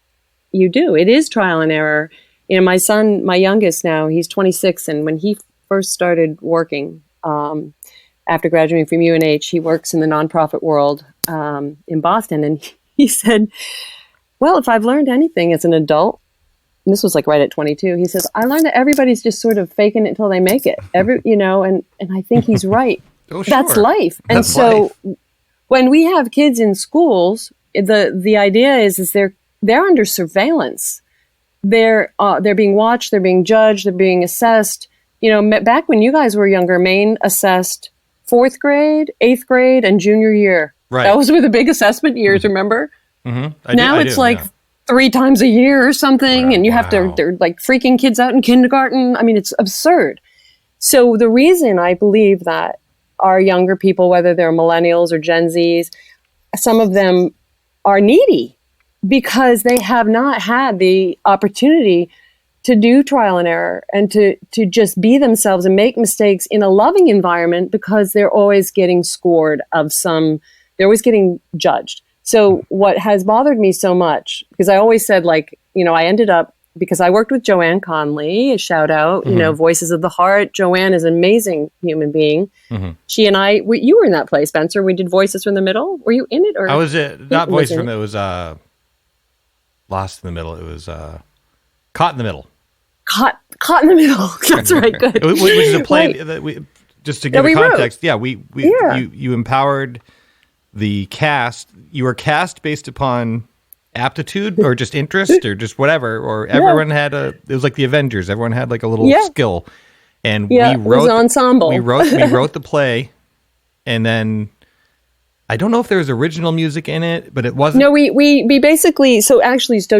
it is trial and error. My son, my youngest now, he's 26, and when he first started working after graduating from UNH, he works in the nonprofit world in Boston, and he said, "Well, if I've learned anything as an adult," and this was right at 22, he says, "I learned that everybody's just sort of faking it until they make it." And I think he's right. Oh, sure. That's life. And That's so life. when we have kids in schools, the idea is they're under surveillance. They're being watched, they're being judged, they're being assessed. Back when you guys were younger, Maine assessed fourth grade, eighth grade, and junior year. Right. Those were the big assessment years, remember? Now it's like 3 times a year or something, and you have to, they're like freaking kids out in kindergarten. I mean, it's absurd. So the reason I believe that our younger people, whether they're millennials or Gen Zs, some of them are needy because they have not had the opportunity to do trial and error and to just be themselves and make mistakes in a loving environment, because they're always getting scored of they're always getting judged. So what has bothered me so much, because I always said, like, you know, I ended up, because I worked with Joanne Conley, a shout out, you know, Voices of the Heart. Joanne is an amazing human being. She and I, you were in that play, Spencer. We did Voices from the Middle. Were you in it? Or I was not Voices from it. It was Lost in the Middle. It was Caught in the Middle. Caught in the Middle. That's right. Good. Which is a play that we, just to give a context. Yeah, you empowered the cast. You were cast based upon aptitude or just interest or just whatever, or everyone had it was like the Avengers. Everyone had like a little skill, and we wrote, it was an ensemble. We wrote the play, and then I don't know if there was original music in it, but it wasn't. No, we basically, so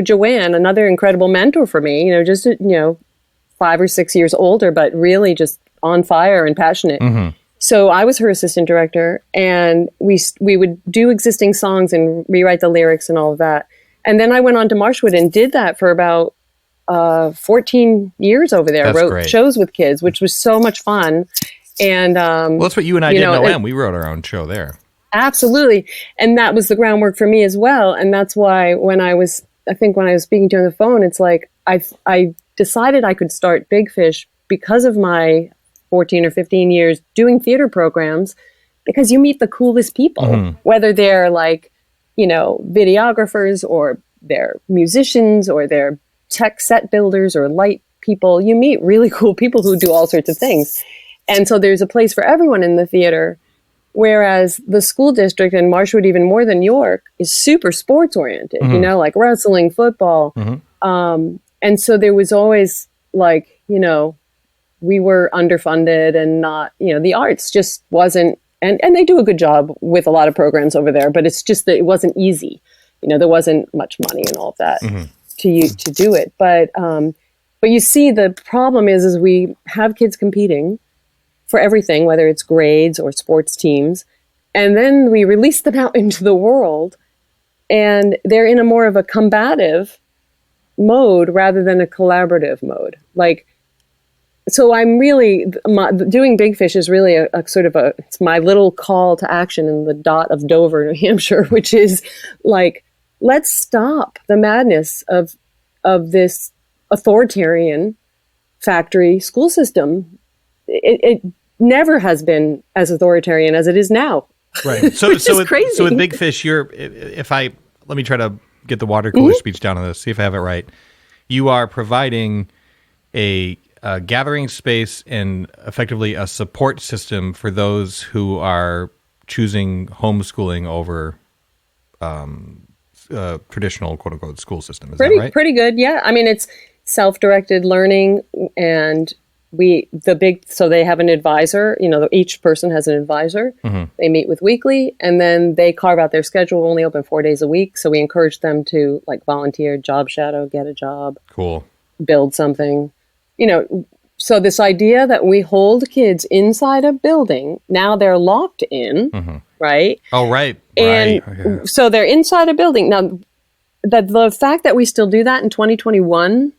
Joanne, another incredible mentor for me, you know, just, you know, 5 or 6 years older, but really just on fire and passionate. So I was her assistant director, and we would do existing songs and rewrite the lyrics and all of that. And then I went on to Marshwood and did that for about 14 years over there. That's wrote great. shows with kids, which was so much fun. And well, that's what you and I did in OM. We wrote our own show there. Absolutely. And that was the groundwork for me as well. And that's why when I was speaking to you on the phone, it's like I decided I could start Big Fish because of my 14 or 15 years doing theater programs, because you meet the coolest people, whether they're like, you know, videographers or they're musicians or they're tech set builders or light people. You meet really cool people who do all sorts of things. And so there's a place for everyone in the theater. Whereas the school district, and Marshwood even more than York, is super sports oriented, you know, like wrestling, football. And so there was always like, you know, we were underfunded and not, you know, the arts just wasn't, and they do a good job with a lot of programs over there, but it's just that it wasn't easy. You know, there wasn't much money and all of that to do it. But you see, the problem is we have kids competing for everything, whether it's grades or sports teams. And then we release them out into the world, and they're in a more of a combative mode rather than a collaborative mode. Like, so I'm really, doing Big Fish is really a sort of it's my little call to action in the dot of Dover, New Hampshire, which is like, let's stop the madness of this authoritarian factory school system. It never has been as authoritarian as it is now. Right. So crazy. So with Big Fish, let me try to get the water cooler speech down on this, see if I have it right. You are providing a gathering space and effectively a support system for those who are choosing homeschooling over traditional quote unquote school system. Is that right? Pretty good. Yeah. I mean, it's self-directed learning, and so they have an advisor, you know, each person has an advisor. They meet with weekly, and then they carve out their schedule. We're only open 4 days a week. So we encourage them to like volunteer, job shadow, get a job, cool, build something, you know. So this idea that we hold kids inside a building, now they're locked in, right? Oh, right. And okay. So they're inside a building. Now, the fact that we still do that in 2021,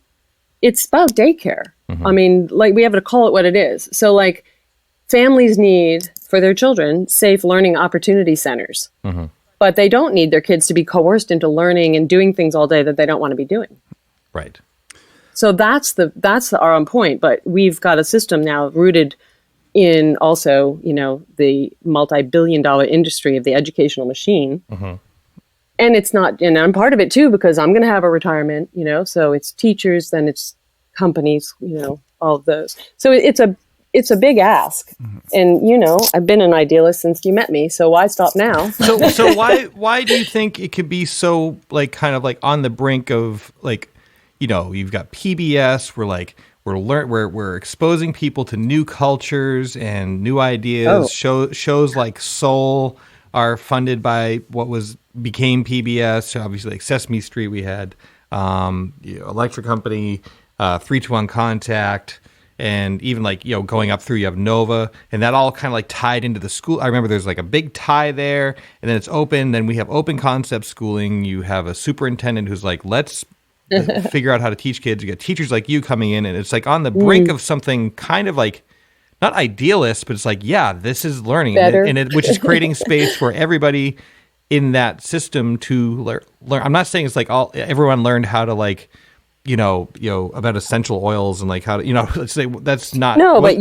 it's about daycare. I mean, like, we have to call it what it is. So like, families need for their children safe learning opportunity centers, but they don't need their kids to be coerced into learning and doing things all day that they don't want to be doing. Right. So that's our own point. But we've got a system now rooted in also, you know, the multi-billion-dollar industry of the educational machine. And it's not, and I'm part of it too, because I'm going to have a retirement, you know, so it's teachers, then it's companies, you know, all of those. So it's a big ask. And, you know, I've been an idealist since you met me, so why stop now? So why do you think it could be so like kind of like on the brink of like, you know, you've got PBS where like We're exposing people to new cultures and new ideas. Shows like Soul are funded by what became PBS. So obviously, like Sesame Street, we had Electric Company, 3-2-1 Contact, and even like going up through, you have Nova, and that all kind of like tied into the school. I remember there's like a big tie there, and then it's open. Then we have open concept schooling. You have a superintendent who's like, let's figure out how to teach kids. You get teachers like you coming in, and it's like on the brink of something kind of like not idealist, but it's like, yeah, this is learning, which is creating space for everybody in that system to learn. I'm not saying it's like everyone learned how to like, about essential oils and like how to, let's say that's not. No, but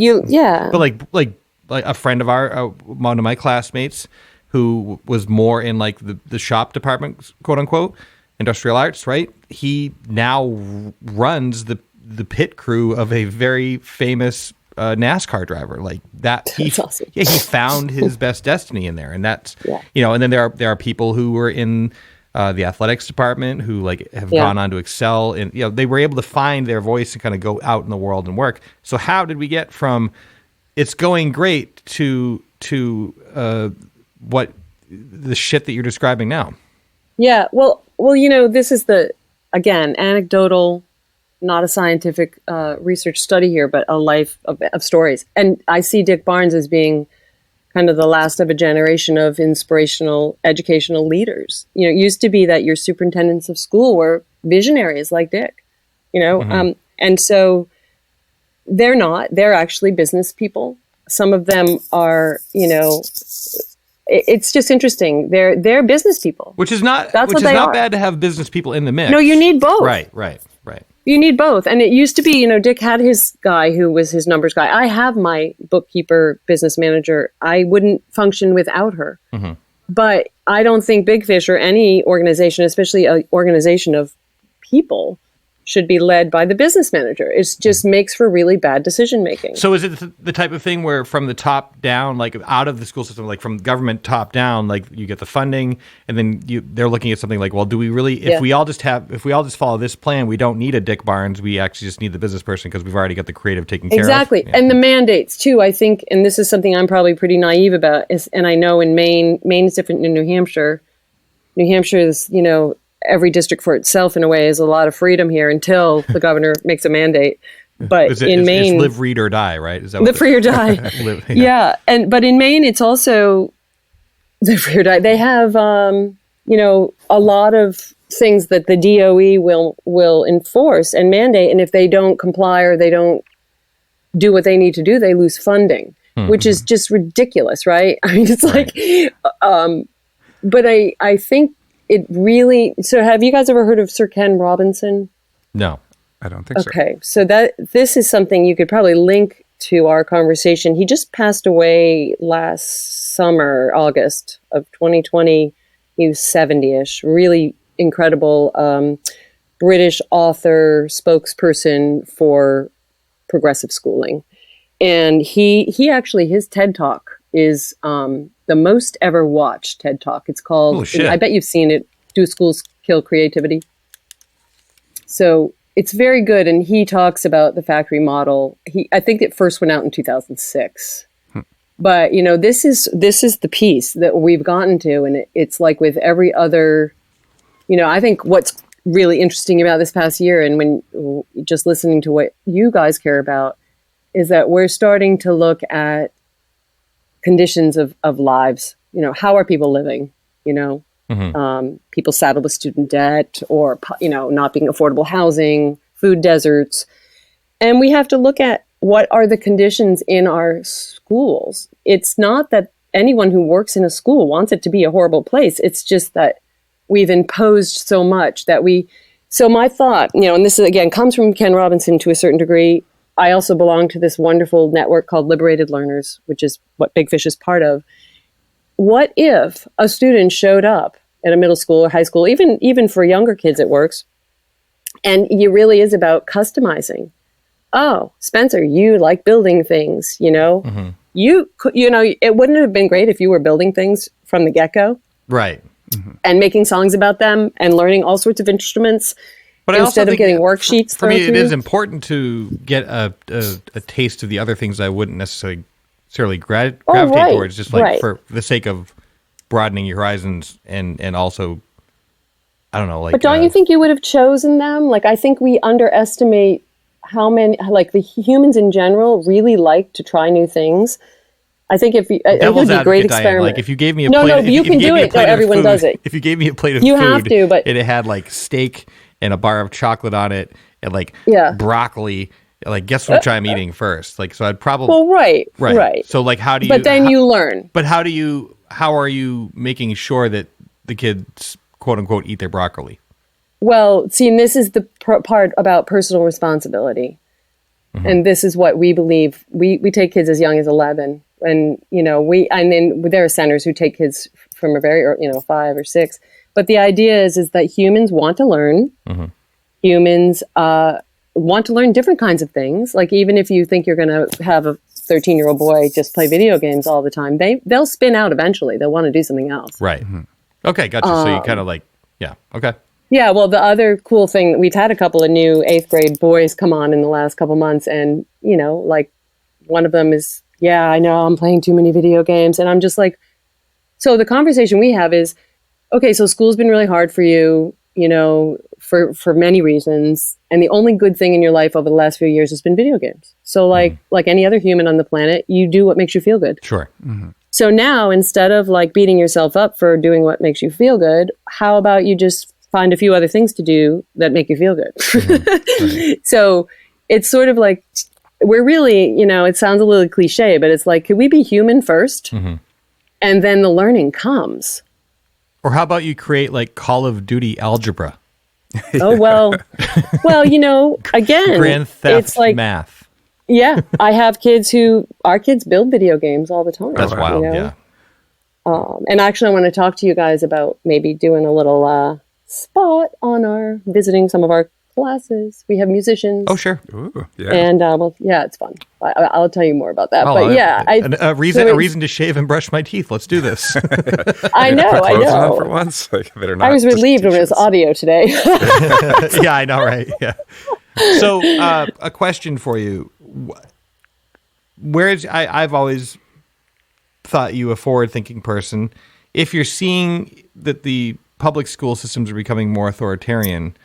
But like a friend of one of my classmates who was more in like the shop department, quote unquote, industrial arts, right? He now runs the pit crew of a very famous NASCAR driver. Like that, That's awesome. Yeah, he found his best destiny in there, and that's and then there are people who were in the athletics department who like have gone on to excel, and they were able to find their voice and kind of go out in the world and work. So how did we get from it's going great to what the shit that you're describing now? Yeah, well, this is again, anecdotal, not a scientific research study here, but a life of stories. And I see Dick Barnes as being kind of the last of a generation of inspirational educational leaders. It used to be that your superintendents of school were visionaries like Dick, and so they're not. They're actually business people. Some of them are, it's just interesting. They're business people. Which is not bad to have business people in the mix. No, you need both. Right. You need both. And it used to be, Dick had his guy who was his numbers guy. I have my bookkeeper, business manager. I wouldn't function without her. Mm-hmm. But I don't think Big Fish or any organization, especially an organization of people, should be led by the business manager. It just makes for really bad decision making. So is it the type of thing where from the top down, like out of the school system, like from government top down, like you get the funding, and then they're looking at something like, well, do we really? If we all just follow this plan, we don't need a Dick Barnes. We actually just need the business person because we've already got the creative taken care of. Exactly, and the mandates too. I think, and this is something I'm probably pretty naive about. And I know in Maine is different than New Hampshire. New Hampshire is, every district for itself in a way is a lot of freedom here until the governor makes a mandate. But in Maine, it's live, read, or die, right? Is that live free or die? But in Maine, it's also live free or die. They have a lot of things that the DOE will enforce and mandate, and if they don't comply or they don't do what they need to do, they lose funding, which is just ridiculous, right? I mean, it's like, but I think. It really. So, have you guys ever heard of Sir Ken Robinson? No, I don't think so. Okay, so this is something you could probably link to our conversation. He just passed away last summer, August of 2020. He was 70-ish. Really incredible British author, spokesperson for progressive schooling, and he actually his TED Talk is the most ever watched TED Talk. It's called, I bet you've seen it, Do Schools Kill Creativity? So it's very good. And he talks about the factory model. I think it first went out in 2006. But, this is the piece that we've gotten to. And it's like with every other, I think what's really interesting about this past year, and when just listening to what you guys care about, is that we're starting to look at conditions of lives. How are people living? People saddled with student debt, or not being affordable housing, food deserts, and we have to look at what are the conditions in our schools. It's not that anyone who works in a school wants it to be a horrible place. It's just that we've imposed so much that we. So my thought, and this again comes from Ken Robinson to a certain degree. I also belong to this wonderful network called Liberated Learners, which is what Big Fish is part of. What if a student showed up at a middle school or high school, even for younger kids it works, and it really is about customizing. Oh, Spencer, you like building things, Mm-hmm. It wouldn't have been great if you were building things from the get-go. Right. And making songs about them and learning all sorts of instruments. But I also instead of think getting worksheets for me, thrown it to is you. important to get a taste of the other things I wouldn't necessarily gravitate right, towards, just like right. for the sake of broadening your horizons and also, I don't know, like. But don't you think you would have chosen them? Like, I think we underestimate how many, like the humans in general really like to try new things. I think I think it Devil's would be a great advocate, Diane, experiment. like if you gave me a No, plate, no, if you if can gave do me a it. No, plate of everyone food- does it. If you gave me a plate of You food, have to, but- and it had like steak and a bar of chocolate on it and like Yeah. broccoli, like guess which I'm eating first? Like, so I'd probably Well, right. So like, how do you? But then you learn. But how are you making sure that the kids, quote unquote, eat their broccoli? Well, see, and this is the part about personal responsibility. Mm-hmm. And this is what we believe. We take kids as young as 11. And, and then there are centers who take kids from a very, 5 or 6. But the idea is that humans want to learn. Mm-hmm. Humans want to learn different kinds of things. Like, even if you think you're going to have a 13-year-old boy just play video games all the time, they'll spin out eventually. They'll want to do something else. Right. Okay, gotcha. So you kind of like, yeah, okay. Yeah, well, the other cool thing, we've had a couple of new 8th grade boys come on in the last couple months, and, like one of them is, yeah, I know I'm playing too many video games. And I'm just like, so the conversation we have is, okay, so school's been really hard for you, for many reasons. And the only good thing in your life over the last few years has been video games. So like any other human on the planet, you do what makes you feel good. Sure. So now, instead of like beating yourself up for doing what makes you feel good, how about you just find a few other things to do that make you feel good? Right. So it's sort of like, we're really, it sounds a little cliche, but it's like, could we be human first? And then the learning comes. Or how about you create like Call of Duty algebra? Oh, well, again, Grand Theft it's like, math. yeah, I have our kids build video games all the time. That's wild, you know? yeah. And actually, I want to talk to you guys about maybe doing a little spot on visiting some of our classes. We have musicians. Oh, sure. Ooh, yeah. And it's fun. I'll tell you more about that. Oh, But yeah, a reason to shave and brush my teeth. Let's do this. I know. Put clothes on for once. Like, better not I was just relieved when it was t-shirts. audio today. Yeah, I know, right? Yeah. So, a question for you: I've always thought you a forward-thinking person. If you're seeing that the public school systems are becoming more authoritarian,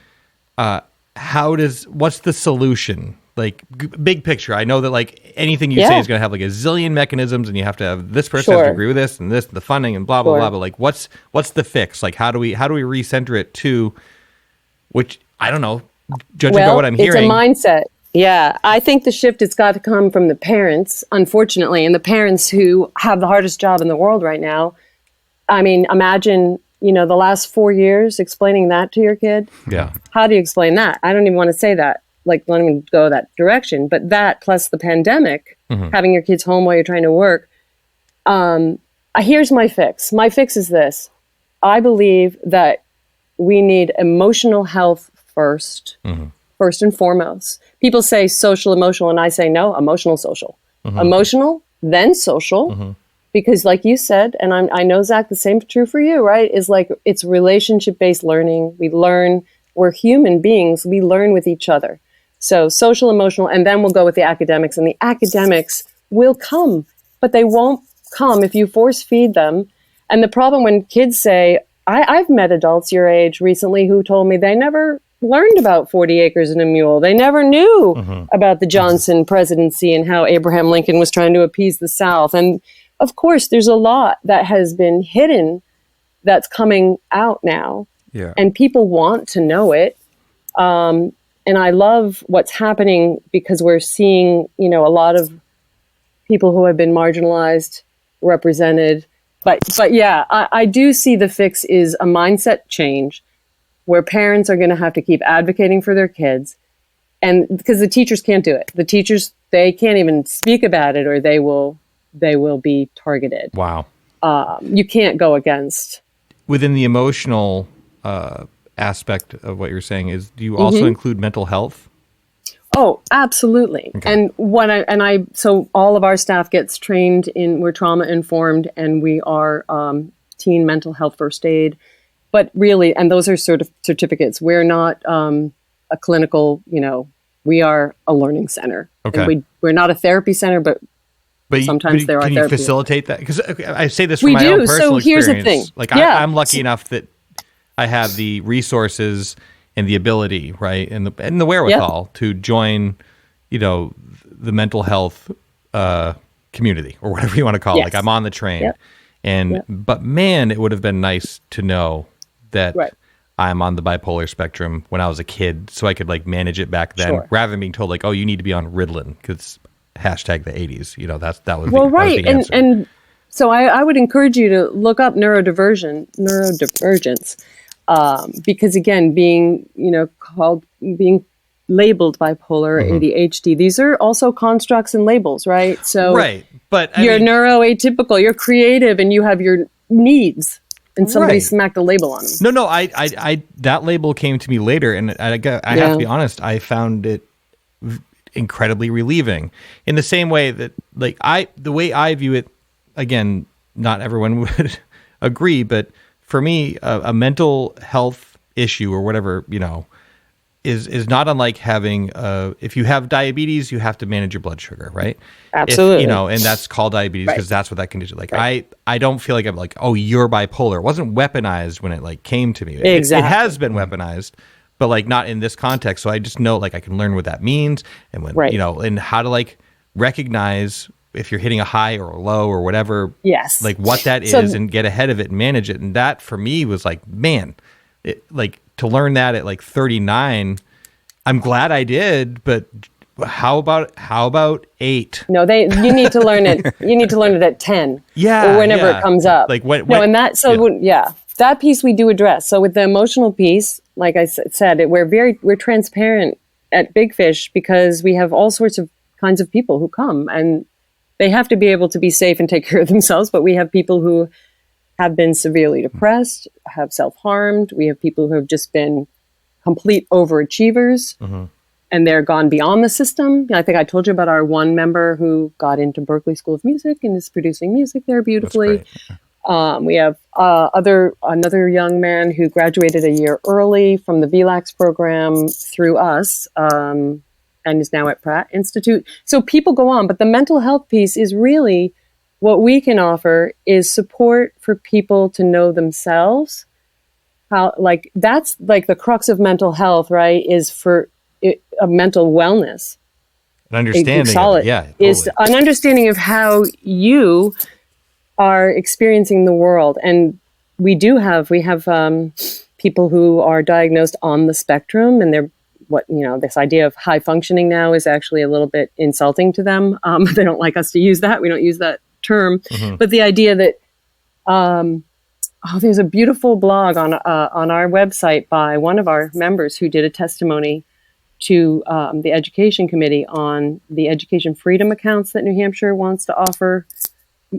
what's the solution? Like big picture. I know that like anything you say is going to have like a zillion mechanisms, and you have to have this person has to agree with this, and this, the funding, and blah blah blah. But like, what's the fix? Like, how do we recenter it to, which I don't know. Judging by what I'm hearing, it's a mindset. Yeah, I think the shift has got to come from the parents, unfortunately, and the parents who have the hardest job in the world right now. I mean, imagine, the last 4 years explaining that to your kid. Yeah. How How do you explain that? I don't even want to say that. Like, don't even go that direction. But that plus the pandemic, having your kids home while you're trying to work. Here's my fix. My fix is this. I believe that we need emotional health first and foremost. People say social, emotional, and I say no, emotional, social. Emotional, then social. Because like you said, and I know, Zach, the same true for you, right? Is like, it's relationship-based learning. We learn, we're human beings. We learn with each other. So social, emotional, and then we'll go with the academics. And the academics will come, but they won't come if you force feed them. And the problem when kids say, I've met adults your age recently who told me they never learned about 40 acres and a mule. They never knew about the Johnson presidency and how Abraham Lincoln was trying to appease the South. And of course, there's a lot that has been hidden that's coming out now. Yeah. And people want to know it. And I love what's happening because we're seeing, a lot of people who have been marginalized represented. But yeah, I do see the fix is a mindset change where parents are going to have to keep advocating for their kids. And because the teachers can't do it. The teachers, they can't even speak about it or they will be targeted. Wow. You can't go against. Within the emotional aspect of what you're saying, do you also include mental health? Oh, absolutely. Okay. And so all of our staff gets trained we're trauma informed, and we are teen mental health first aid. But really, and those are certificates. We're not a clinical, we are a learning center. Okay. And we're not a therapy center, but sometimes there are can you therapy facilitate that? Because I say this from We my do. own personal So here's the experience. thing. Like Yeah. I'm lucky enough that I have the resources and the ability, right, and the wherewithal to join, the mental health community or whatever you want to call it. Yes. Like I'm on the train, Yep. but man, it would have been nice to know that. Right. I'm on the bipolar spectrum when I was a kid, so I could like manage it back then, Sure. rather than being told like, "Oh, you need to be on Ritalin," because hashtag the '80s. That was Well, that was right. the answer. And so I would encourage you to look up neurodivergence, because again, being labeled bipolar, ADHD, these are also constructs and labels, right? So right, but you're neuroatypical, you're creative, and you have your needs, and somebody Right. smacked a label on them. No, I that label came to me later, and I have to be honest, I found it incredibly relieving. In the same way that, like, the way I view it, again, not everyone would agree, but for me, a mental health issue or whatever, is not unlike having if you have diabetes, you have to manage your blood sugar, right? Absolutely. And that's called diabetes because that's what that condition. Like I don't feel like I'm like, oh, you're bipolar. It wasn't weaponized when it like came to me. Exactly. It has been weaponized, but like not in this context. So I just know like I can learn what that means and when and how to like recognize if you're hitting a high or a low or whatever. Yes. Like what that So- is and get ahead of it and manage it. And that for me was like, man, like to learn that at like 39, I'm glad I did, but how about 8? No, you need to learn it. You need to learn it at 10. Yeah, Or whenever yeah. it comes up. Like when No, and that, that piece we do address. So with the emotional piece, like I said, we're transparent at Big Fish because we have all sorts of kinds of people who come, and they have to be able to be safe and take care of themselves. But we have people who have been severely depressed, have self-harmed. We have people who have just been complete overachievers, and they're gone beyond the system. I think I told you about our one member who got into Berklee School of Music and is producing music there beautifully. We have another young man who graduated a year early from the VLAX program through us, and is now at Pratt Institute. So people go on, but the mental health piece is really what we can offer is support for people to know themselves. How, like, that's like the crux of mental health, right? Is for a mental wellness. An understanding Solid of it, yeah, is an understanding of how you are experiencing the world. And we have people who are diagnosed on the spectrum, and they're this idea of high functioning now is actually a little bit insulting to them. They don't like us to use that. We don't use that term, but the idea that there's a beautiful blog on our website by one of our members who did a testimony to the education committee on the education freedom accounts that New Hampshire wants to offer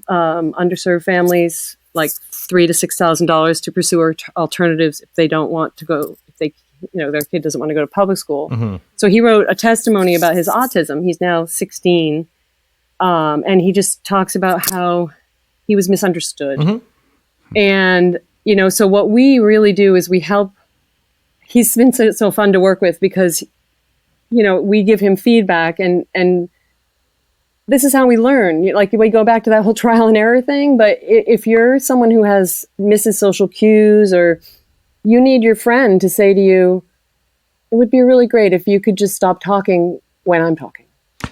underserved families, like $3,000 to $6,000 to pursue alternatives if they don't want to go, if they, their kid doesn't want to go to public school. So he wrote a testimony about his autism. He's now 16, and he just talks about how he was misunderstood. And so what we really do is we help. He's been so fun to work with because we give him feedback, and this is how we learn. Like, we go back to that whole trial and error thing. But if you're someone who misses social cues, or you need your friend to say to you, it would be really great if you could just stop talking when I'm talking.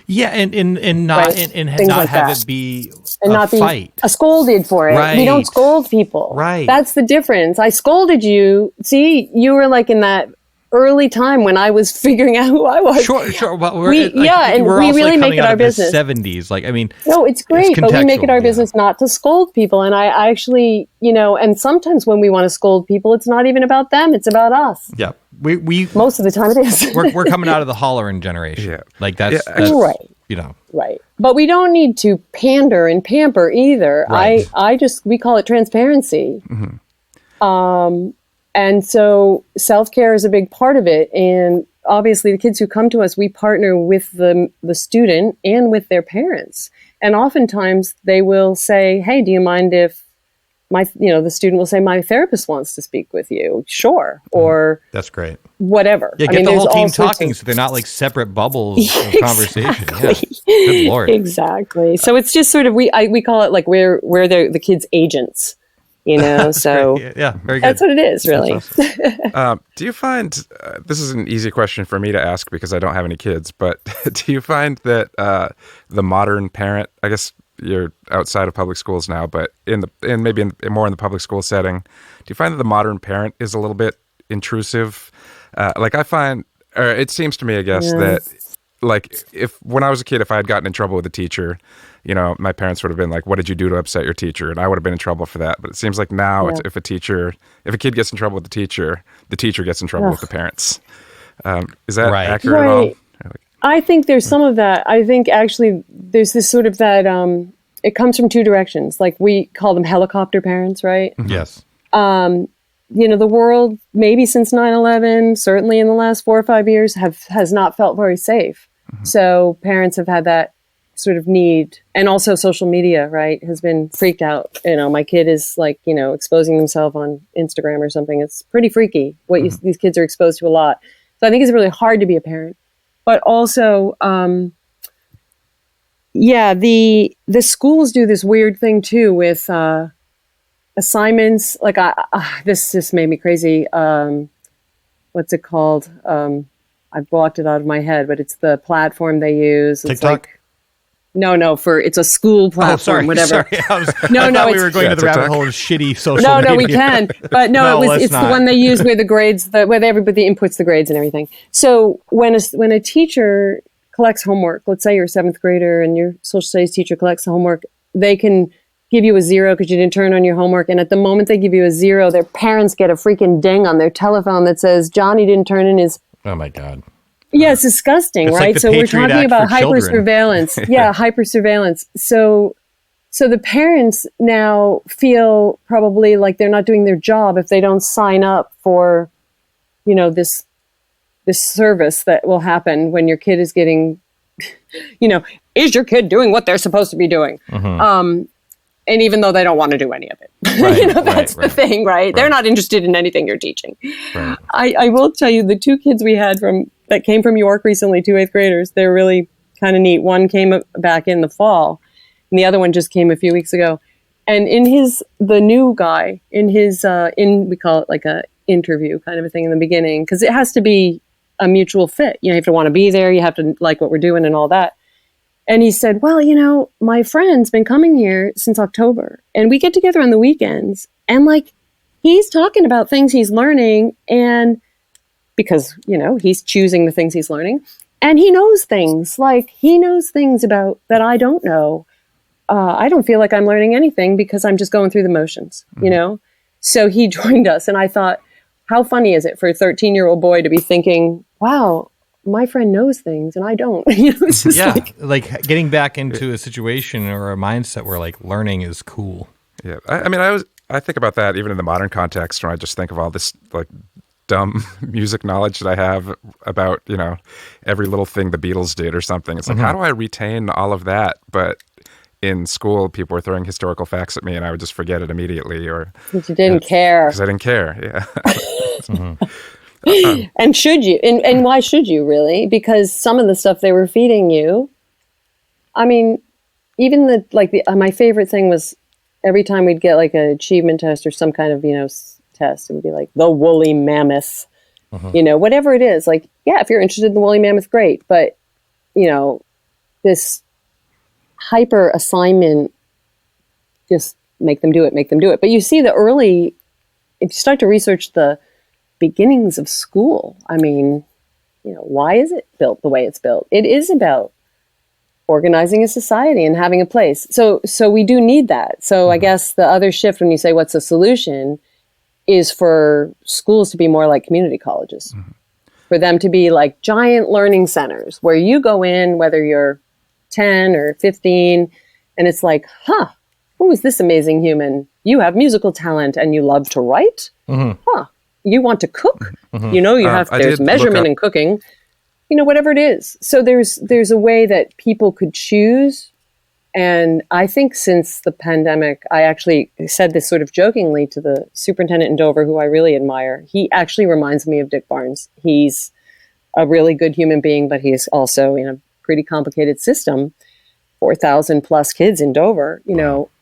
Yeah, and not Right? and Things not like have that. it be And a not be fight. scolded for it. Right. We don't scold people. Right. That's the difference. I scolded you. See, you were like in that early time when I was figuring out who I was. Sure. But We really also make it coming out our of the business. 70s. Like, I mean, No, it's great, but we make it our contextual, yeah. business not to scold people. And I actually, and sometimes when we want to scold people, it's not even about them. It's about us. yeah, we Most of the time it is. we're coming out of the hollering generation. Yeah. Like that's Right. Right. But we don't need to pander and pamper either. Right. We call it transparency. And so self-care is a big part of it. And obviously the kids who come to us, we partner with the student and with their parents. And oftentimes they will say, hey, do you mind if the student will say, my therapist wants to speak with you. Sure. Or That's great. whatever. Yeah, get the whole team talking so they're not like separate bubbles of conversation. Yeah. Good Lord. Exactly. So it's just sort of, we call it like we're the kids' agents, so yeah, very good. that's what it is, really. Awesome. Do you find, this is an easy question for me to ask because I don't have any kids, but do you find that the modern parent, I guess you're outside of public schools now, but more in the public school setting, do you find that the modern parent is a little bit intrusive? Like I find, or it seems to me, I guess, that like when I was a kid, if I had gotten in trouble with a teacher, my parents would have been like, what did you do to upset your teacher? And I would have been in trouble for that. But it seems like now if a kid gets in trouble with the teacher gets in trouble with the parents. Is that accurate at all? I think there's some of that. I think actually there's this sort of that, it comes from two directions. Like we call them helicopter parents, right? Yes. The world, maybe since 9/11, certainly in the last 4 or 5 years, has not felt very safe. Mm-hmm. So parents have had that sort of need. And also social media, right, has been freaked out. My kid is like, exposing themselves on Instagram or something. It's pretty freaky what these kids are exposed to a lot. So I think it's really hard to be a parent. But also, the schools do this weird thing too with assignments. Like this made me crazy. What's it called? I've blocked it out of my head, but it's the platform they use. It's TikTok? It's a school platform, whatever. Sorry. I thought we were going to the rabbit hole of shitty social media. No, we can. But it's the one they use where the grades, where everybody inputs the grades and everything. So when a teacher collects homework, let's say you're a 7th grader and your social studies teacher collects the homework, they can give you a 0 because you didn't turn on your homework. And at the moment they give you a 0, their parents get a freaking ding on their telephone that says, Johnny didn't turn in his... Oh my God. Yeah, it's disgusting, it's right? Like the so we're Patriot talking Act about for children. hyper-surveillance. Yeah, hyper-surveillance. So the parents now feel probably like they're not doing their job if they don't sign up for, this service that will happen when your kid is getting, is your kid doing what they're supposed to be doing? Mm-hmm. And even though they don't want to do any of it, Right, that's the thing, right? They're not interested in anything you're teaching. Right. I will tell you, the 2 kids we had that came from York recently, 2 8th graders, they're really kind of neat. One came back in the fall, and the other one just came a few weeks ago. And the new guy, we call it like a interview kind of a thing in the beginning, because it has to be a mutual fit. You have to want to be there. You have to like what we're doing and all that. And he said, well, my friend's been coming here since October, and we get together on the weekends, and like, he's talking about things he's learning, and because, he's choosing the things he's learning, and he knows things about that I don't know. I don't feel like I'm learning anything because I'm just going through the motions, So he joined us, and I thought, how funny is it for a 13-year-old boy to be thinking, wow, my friend knows things and I don't. It's just like getting back into a situation or a mindset where like learning is cool. Yeah, I think about that even in the modern context when I just think of all this like dumb music knowledge that I have about every little thing the Beatles did or something. It's like, how do I retain all of that? But in school, people were throwing historical facts at me, and I would just forget it immediately. Or because you didn't care. Because I didn't care. Yeah. Mm-hmm. And should you? And why should you really? Because some of the stuff they were feeding you, I mean, even my favorite thing was every time we'd get like an achievement test or some kind of, test, it would be like the woolly mammoth, whatever it is. Like, yeah, if you're interested in the woolly mammoth, great. But, this hyper assignment, just make them do it. But you see if you start to research the beginnings of school, I mean, why is it built the way it's built? It is about organizing a society and having a place. So we do need that. So I guess the other shift when you say what's the solution is for schools to be more like community colleges, for them to be like giant learning centers where you go in, whether you're 10 or 15, and it's like, who is this amazing human? You have musical talent and you love to write? You want to cook? There's measurement in cooking, whatever it is. So there's a way that people could choose And I think since the pandemic, I actually said this sort of jokingly to the superintendent in Dover, who I really admire. He actually reminds me of Dick Barnes. He's a really good human being, but he's also in a pretty complicated system. 4,000 plus kids in Dover,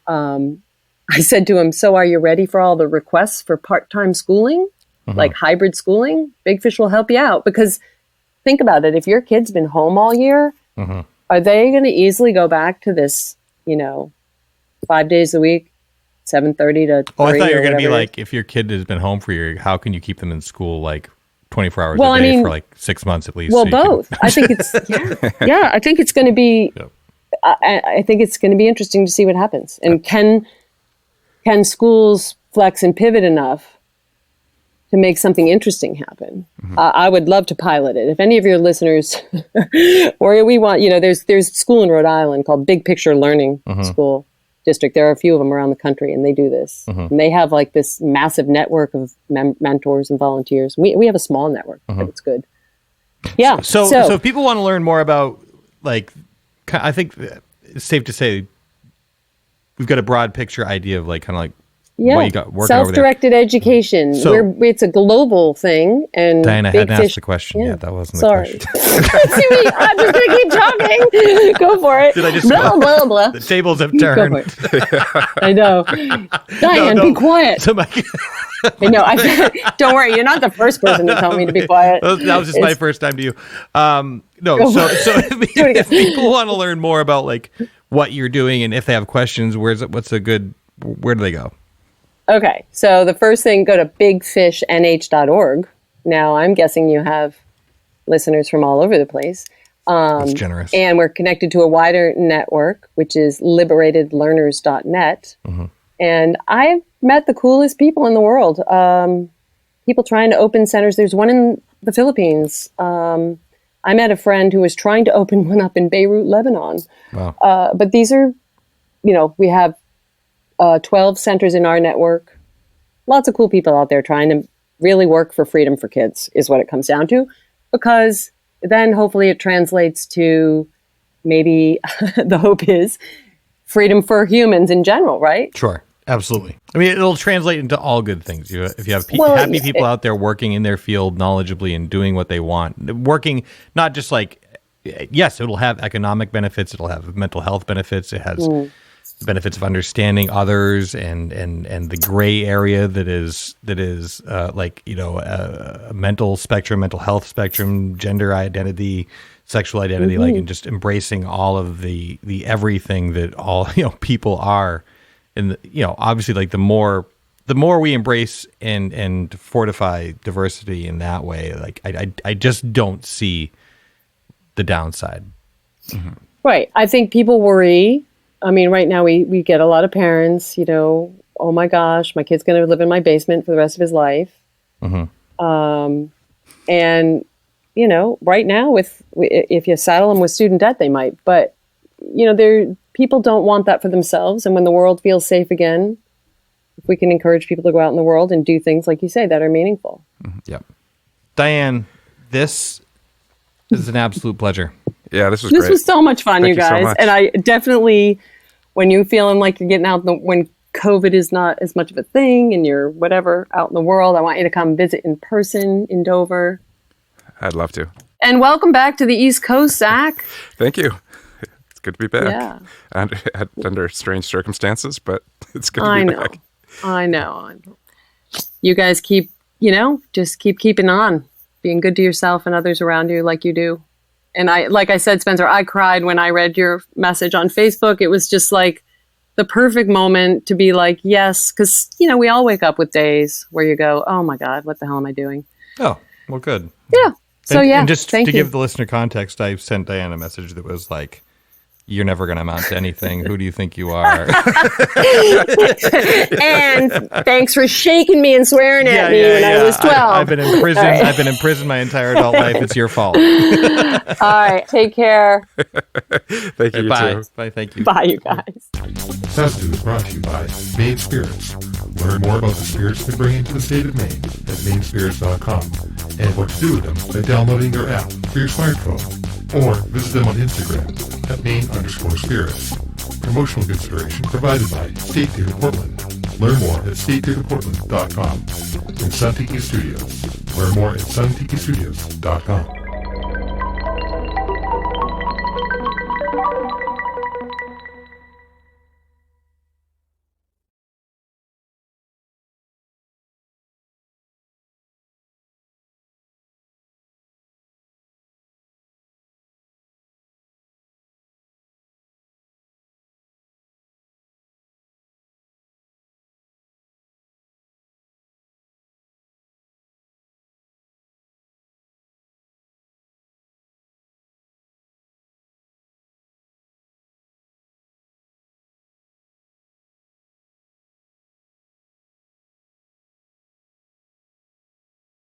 I said to him, so are you ready for all the requests for part-time schooling, like hybrid schooling? Big Fish will help you out. Because think about it. If your kid's been home all year, are they going to easily go back to this, 5 days a week, 7:30 to 3? Oh, I thought you were going to be like, if your kid has been home for a year, how can you keep them in school like 24 hours a day for like 6 months at least? Well, both. I think it's, I think it's going to be, I think it's going to be interesting to see what happens. And can schools flex and pivot enough to make something interesting happen? I would love to pilot it. If any of your listeners, or we want, there's a school in Rhode Island called Big Picture Learning School District. There are a few of them around the country, and they do this. And they have like this massive network of mentors and volunteers. We have a small network, but it's good. Yeah. So if people want to learn more about, like, I think it's safe to say we've got a broad picture idea of like kind of like what you got working over there. Self-directed education. So, it's a global thing. And Diane, I hadn't asked the question Yeah. yet. That wasn't Sorry. the question. I'm just going to keep talking. Go for it. Did I just blah, blah, blah. The tables have Go turned. for it. I know. Diane, be quiet. So my, I know. Don't worry. You're not the first person to tell me to be quiet. that was just my first time to you. No, so if people want to learn more about like what you're doing and if they have questions, where do they go? Okay. So the first thing, go to bigfishnh.org. Now, I'm guessing you have listeners from all over the place. That's generous. And we're connected to a wider network, which is liberatedlearners.net. And I've met the coolest people in the world. People trying to open centers. There's one in the Philippines. I met a friend who was trying to open one up in Beirut, Lebanon. Wow. But these are, we have 12 centers in our network. Lots of cool people out there trying to really work for freedom for kids is what it comes down to. Because then hopefully it translates to maybe the hope is freedom for humans in general, right? Sure. Absolutely. I mean, it'll translate into all good things. If you have happy people out there working in their field knowledgeably and doing what they want, working not just like, yes, it'll have economic benefits. It'll have mental health benefits. It has the benefits of understanding others and the gray area that is like, a mental health spectrum, gender identity, sexual identity, like, and just embracing all of the everything that all, people are. And obviously, like the more we embrace and fortify diversity in that way, like I just don't see the downside. Right. I think people worry. I mean, right now we get a lot of parents, oh my gosh, my kid's going to live in my basement for the rest of his life. And right now if you saddle them with student debt, they might. But people don't want that for themselves. And when the world feels safe again, if we can encourage people to go out in the world and do things, like you say, that are meaningful. Yep. Diane, this is an absolute pleasure. Yeah, this was great. This was so much fun, Thank you you so guys. much. And I definitely, when you're feeling like you're getting out, when COVID is not as much of a thing and you're whatever out in the world, I want you to come visit in person in Dover. I'd love to. And welcome back to the East Coast, Zach. Thank you. It's good to be back. Yeah. Under strange circumstances, but it's good to be back. I know. You guys keep, just keep keeping on, being good to yourself and others around you like you do. And like I said, Spencer, I cried when I read your message on Facebook. It was just like the perfect moment to be like, yes, because, we all wake up with days where you go, oh my God, what the hell am I doing? Oh, well, good. Yeah. So, and just to thank you. give the listener context, I sent Diane a message that was like, you're never going to amount to anything. Who do you think you are? And thanks for shaking me and swearing at me when I was 12. I've been in prison. Right. I've been in prison my entire adult life. It's your fault. All right. Take care. Thank you. Bye. Too. Bye. Thank you. Bye, you guys. Saskatoon is brought to you by Maine Spirits. Learn more about the spirits they bring into the state of Maine at mainspirits.com and what to do with them by downloading their app for your smartphone or visit them on Instagram at Maine_spirits. promotional consideration provided by State Theatre Portland. Learn more at statetheatreportland.com. And Sun Tiki Studios. Learn more at suntikistudios.com.